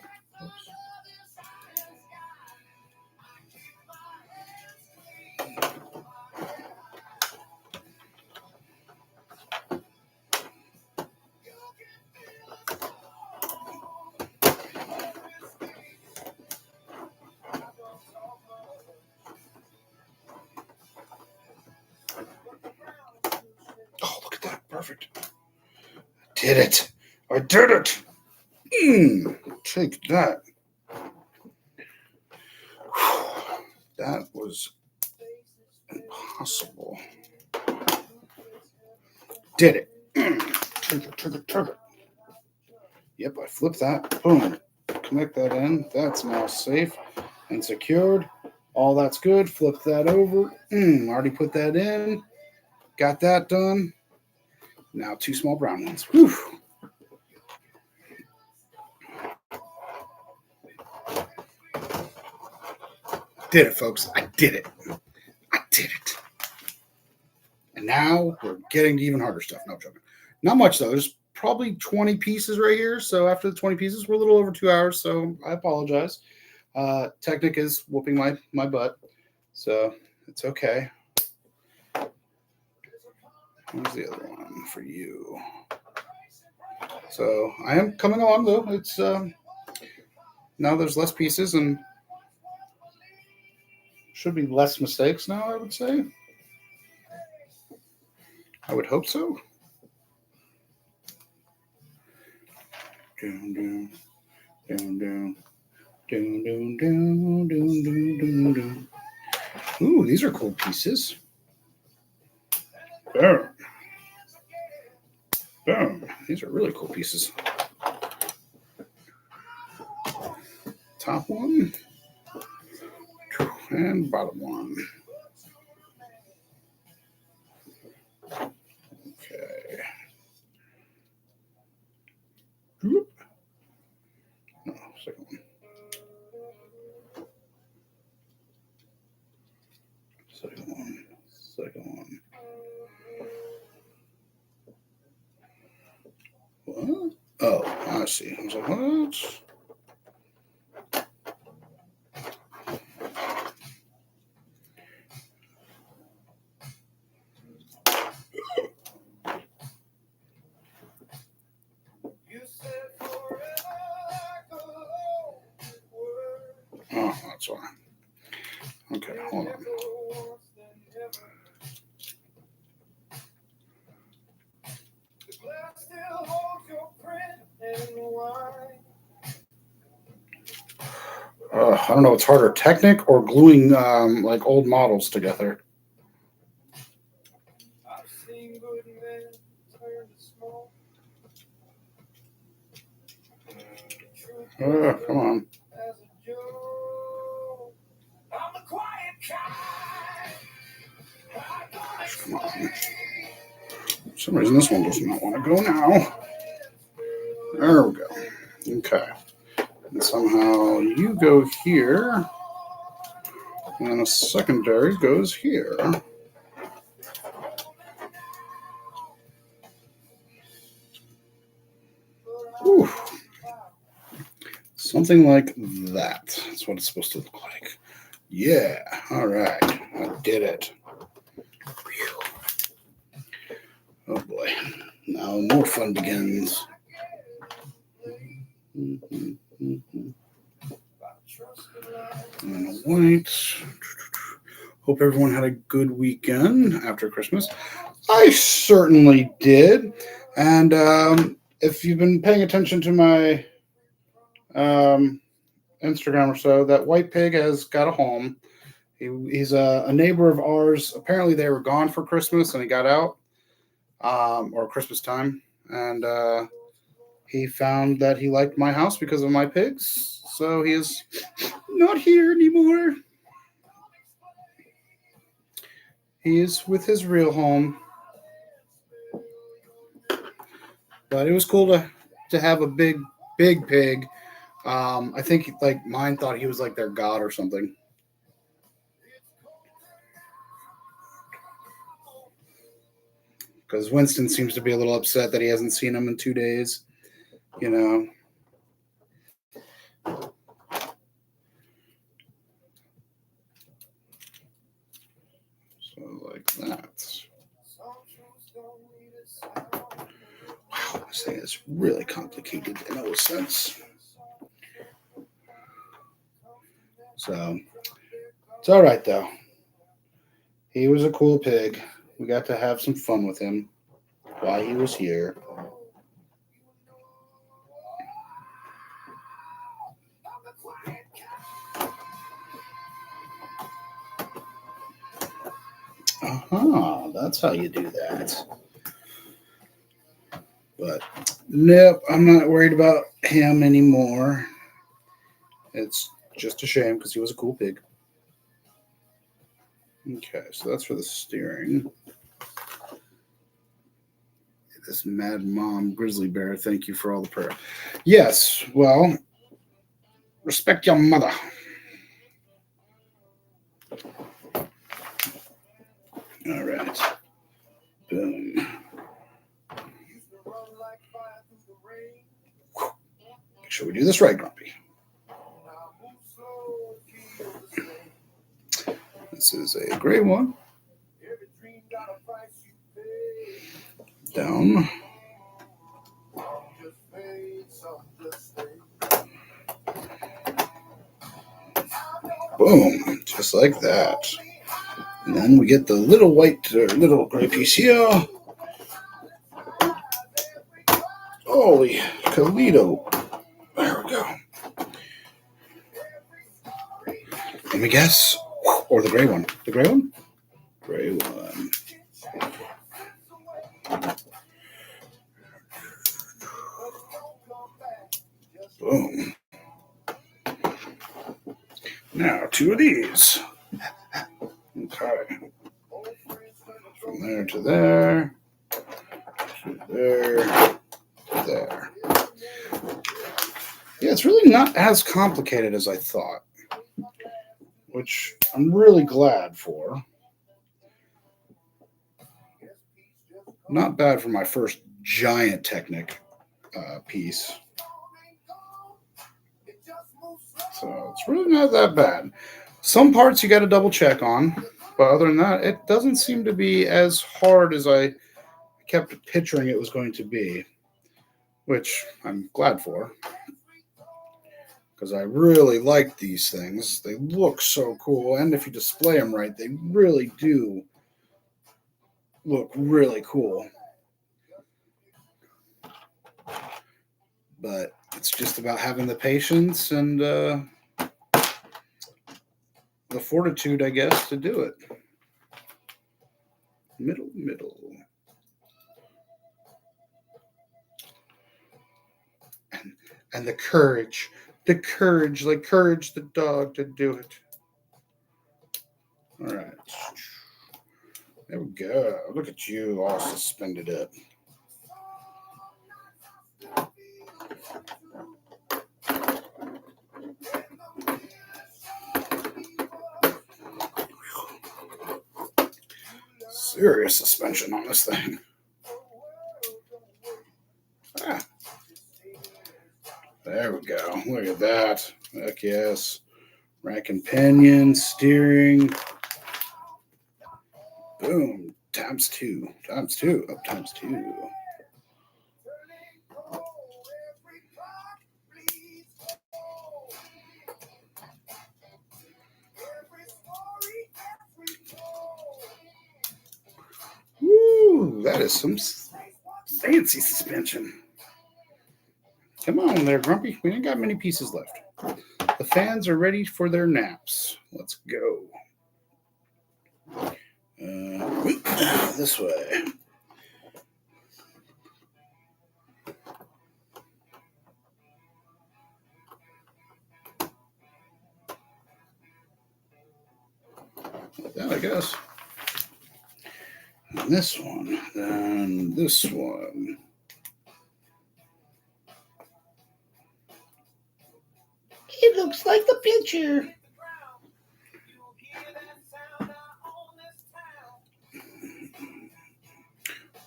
Oh, look at that. Perfect. Did it. I did it. Take that. That was impossible. Did it. Took it. Yep, I flipped that. Boom. Connect that in. That's now safe and secured. All that's good. Flip that over. Already put that in. Got that done. Now 2 small brown ones. Whew. Did it, folks. I did it. I did it. And now we're getting to even harder stuff. No, I'm joking. Not much, though. There's probably 20 pieces right here. So after the 20 pieces, we're a little over 2 hours. So I apologize. Technic is whooping my butt. So it's okay. Where's the other one for you? So I am coming along, though. It's now there's less pieces and should be less mistakes now, I would say. I would hope so. Down, down, down, down, down, down, down, down, down, down. Ooh, these are cool pieces. Boom. Boom. These are really cool pieces. Top one and bottom one. Okay. Whoop. No, second one. Second one. Second one. What? Oh, I see. I was like, what? Oh, that's why. Okay, hold on. I don't know what's harder, Technic or gluing like old models together. Come on. Come on. For some reason, this one does not want to go now. There we go. Okay. And somehow you go here, and a secondary goes here. Ooh. Something like that. That's what it's supposed to look like. Yeah. All right. I did it. Oh boy. Now more fun begins. And white. Hope everyone had a good weekend after Christmas. I certainly did. And if you've been paying attention to my Instagram or so, that white pig has got a home. He's a neighbor of ours. Apparently they were gone for Christmas and he got out, or Christmas time. And he found that he liked my house because of my pigs. So he is not here anymore. He is with his real home. But it was cool to have a big pig. I think like mine thought he was like their god or something. Because Winston seems to be a little upset that he hasn't seen him in 2 days. You know. So like that. Wow, this thing is really complicated in a sense. So it's all right though. He was a cool pig. We got to have some fun with him while he was here. Uh-huh, that's how you do that. But nope, I'm not worried about him anymore. It's just a shame because he was a cool pig. Okay, so that's for the steering. This mad mom grizzly bear, thank you for all the prayer. Yes, well, respect your mother. All right. Boom. Make sure we do this right, Grumpy. This is a gray one. Down. Boom, just like that. And then we get the little white, little gray piece here. Holy Toledo. There we go. Let me guess. Or the gray one. The gray one? Gray one. Boom. Now, 2 of these. Okay. From there to there. To there. To there. Yeah, it's really not as complicated as I thought, which I'm really glad for. Not bad for my first giant Technic piece. So it's really not that bad. Some parts you got to double check on, but other than that, it doesn't seem to be as hard as I kept picturing it was going to be, which I'm glad for, because I really like these things. They look so cool, and if you display them right, they really do look really cool. But it's just about having the patience and the fortitude, I guess, to do it. Middle. And the courage, like courage the dog to do it. All right. There we go. Look at you all suspended up. Serious suspension on this thing. Ah. There we go. Look at that. Heck yes. Rack and pinion, steering. Boom. Times 2. Times 2. Up times 2. Woo! That is some fancy suspension. Come on there, Grumpy. We ain't got many pieces left. The fans are ready for their naps. Let's go. This way. Like that, I guess. And this one. And this one. It looks like the picture.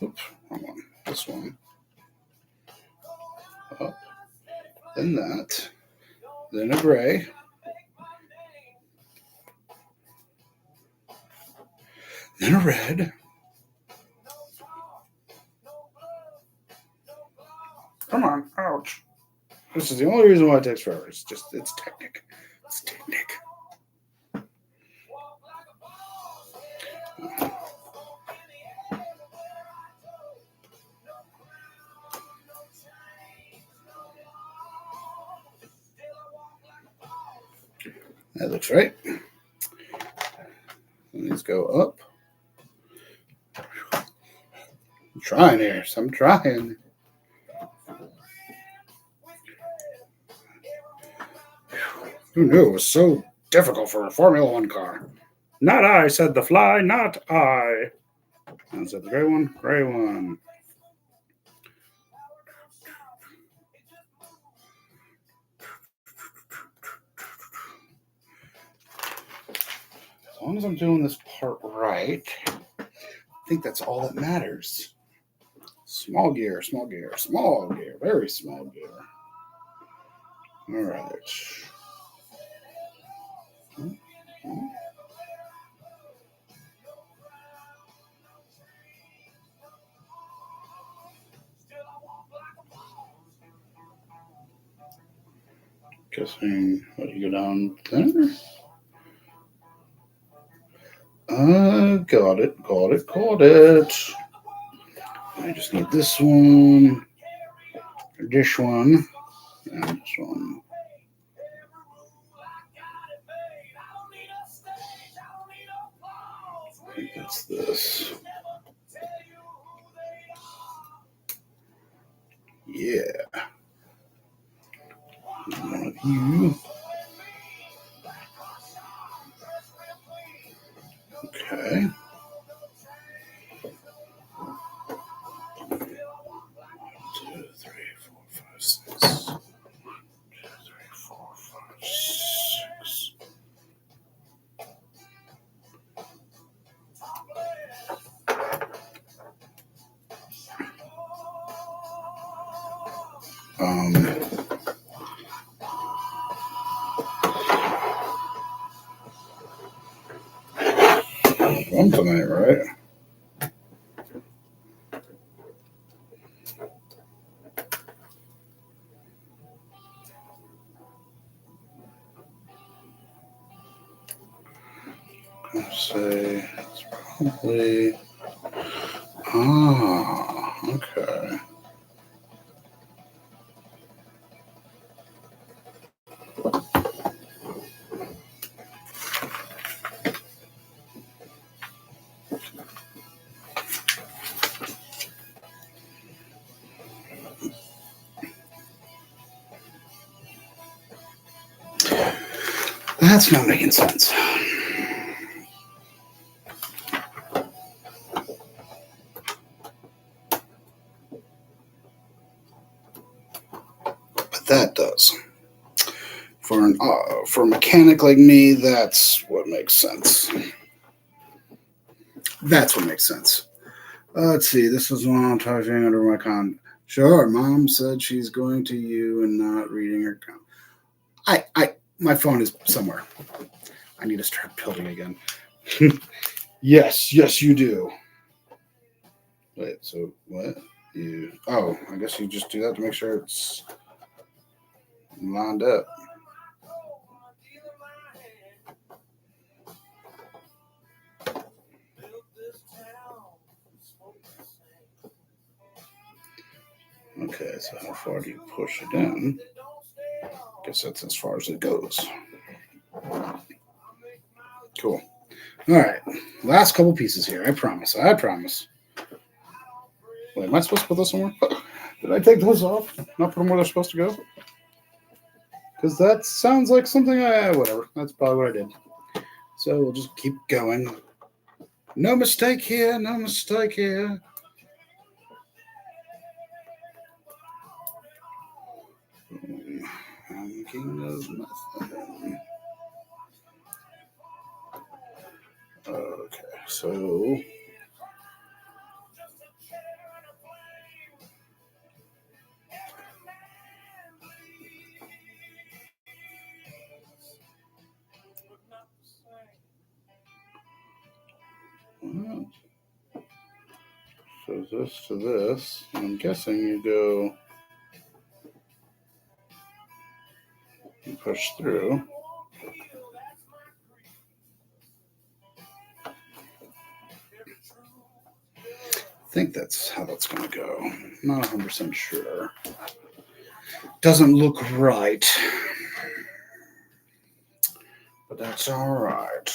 Oops, wrong one. This one. Up. Then that. Then a gray. Then a red. Come on. Ouch. This is the only reason why it takes forever. It's Technic. It's Technic. That looks right. Let's go up. I'm trying here. So I'm trying. Who knew it was so difficult for a Formula One car? Not I, said the fly, not I. And said the gray one, gray one. As long as I'm doing this part right, think that's all that matters. Small gear, small gear, small gear, very small gear. All right. Guessing, what, you go down there? Got it. I just need this one, and this one. I think that's this. Yeah. One of you. Okay. 1, 2, 3, 4, 5, 6. 1, 2, 3, 4, 5, 6. One tonight, right? I'll say it's probably. Okay. That's not making sense. But that does. For a mechanic like me, that's what makes sense. That's what makes sense. Let's see. This is one I'm touching under my con. Sure, Mom said she's going to you and not reading her con. My phone is somewhere. I need to start building again. Yes, you do. Wait, so what? I guess you just do that to make sure it's lined up. Okay, so how far do you push it in? Guess that's as far as it goes. Cool. All right, last couple pieces here. I promise. Wait, am I supposed to put this somewhere? Did I take those off? Not put them where they're supposed to go? Because that sounds like something whatever. That's probably what I did. So we'll just keep going. No mistake here. I'm thinking of nothing. Okay, so this to this. I'm guessing you go and push through. I think that's how that's going to go. Not 100% sure. Doesn't look right. But that's all right.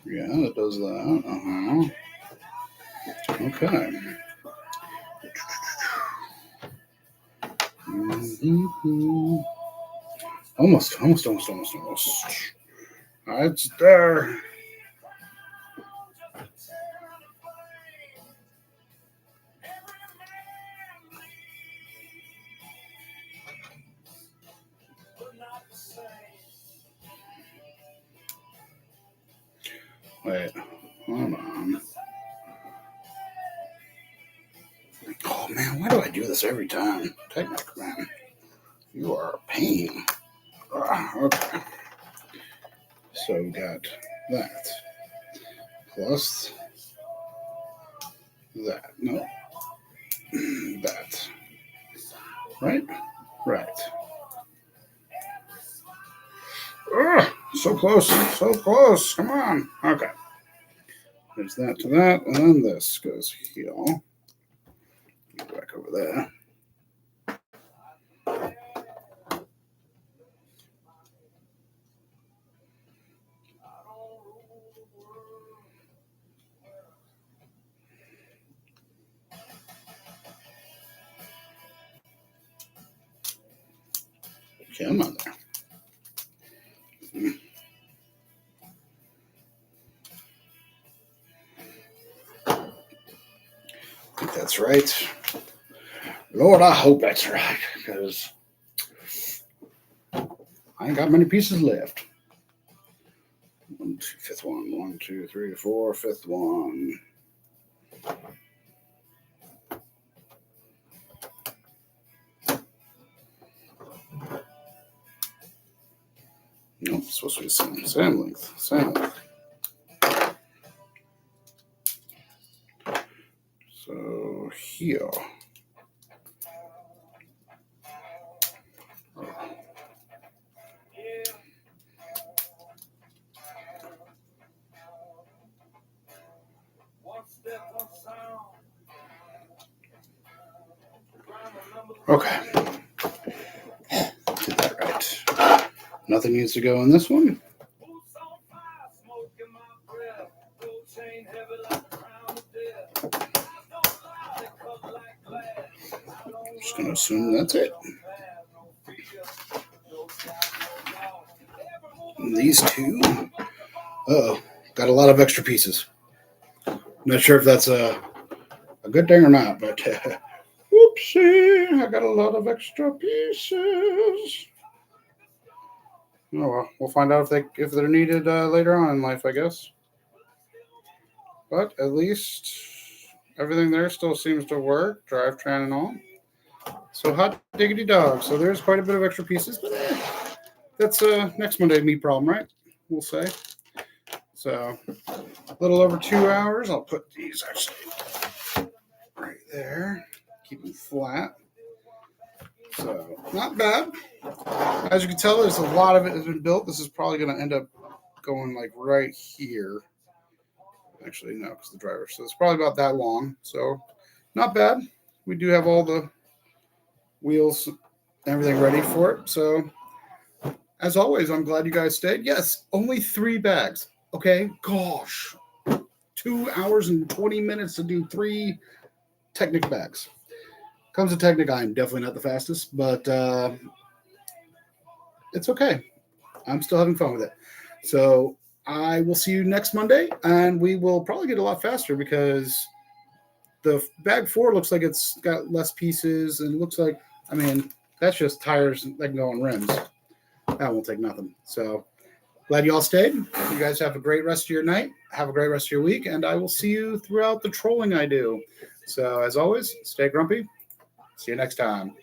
Yeah, it does that. Okay. Mm-hmm. Almost. It's there. Wait, hold on. Oh man, why do I do this every time? Technic, man. You are a pain. Okay. So we got that. Plus that. No. That. Right? Right. So close. So close. Come on. Okay. There's that to that. And then this goes here. Go back over there. Come on there. I think that's right. Lord, I hope that's right, because I ain't got many pieces left. 1, 2, fifth one. 1, 2, 3, 4, fifth one. Nope, it's supposed to be the same length. Same length. So here. Okay. Did that right. Nothing needs to go in this one. Just going to assume that's it. And these two. Uh-oh. Got a lot of extra pieces. Not sure if that's a good thing or not, but whoopsie, I got a lot of extra pieces. Oh well, we'll find out if they're needed later on in life, I guess. But at least everything there still seems to work, drivetrain and all. So hot diggity dog. So there's quite a bit of extra pieces, but that's next Monday me problem, right? We'll say. So a little over 2 hours. I'll put these actually right there. Keep them flat. So not bad. As you can tell, there's a lot of it has been built. This is probably going to end up going like right here. Actually, no, because the driver. So it's probably about that long. So not bad. We do have all the wheels, everything ready for it. So as always, I'm glad you guys stayed. Yes, only 3 bags. Okay, gosh, 2 hours and 20 minutes to do 3 Technic bags. Comes to Technic, I'm definitely not the fastest, but it's okay. I'm still having fun with it. So I will see you next Monday, and we will probably get a lot faster because the bag 4 looks like it's got less pieces, and it looks like, I mean, that's just tires that can go on rims. That won't take nothing. So glad you all stayed. You guys have a great rest of your night. Have a great rest of your week, and I will see you throughout the trolling I do. So as always, stay grumpy. See you next time.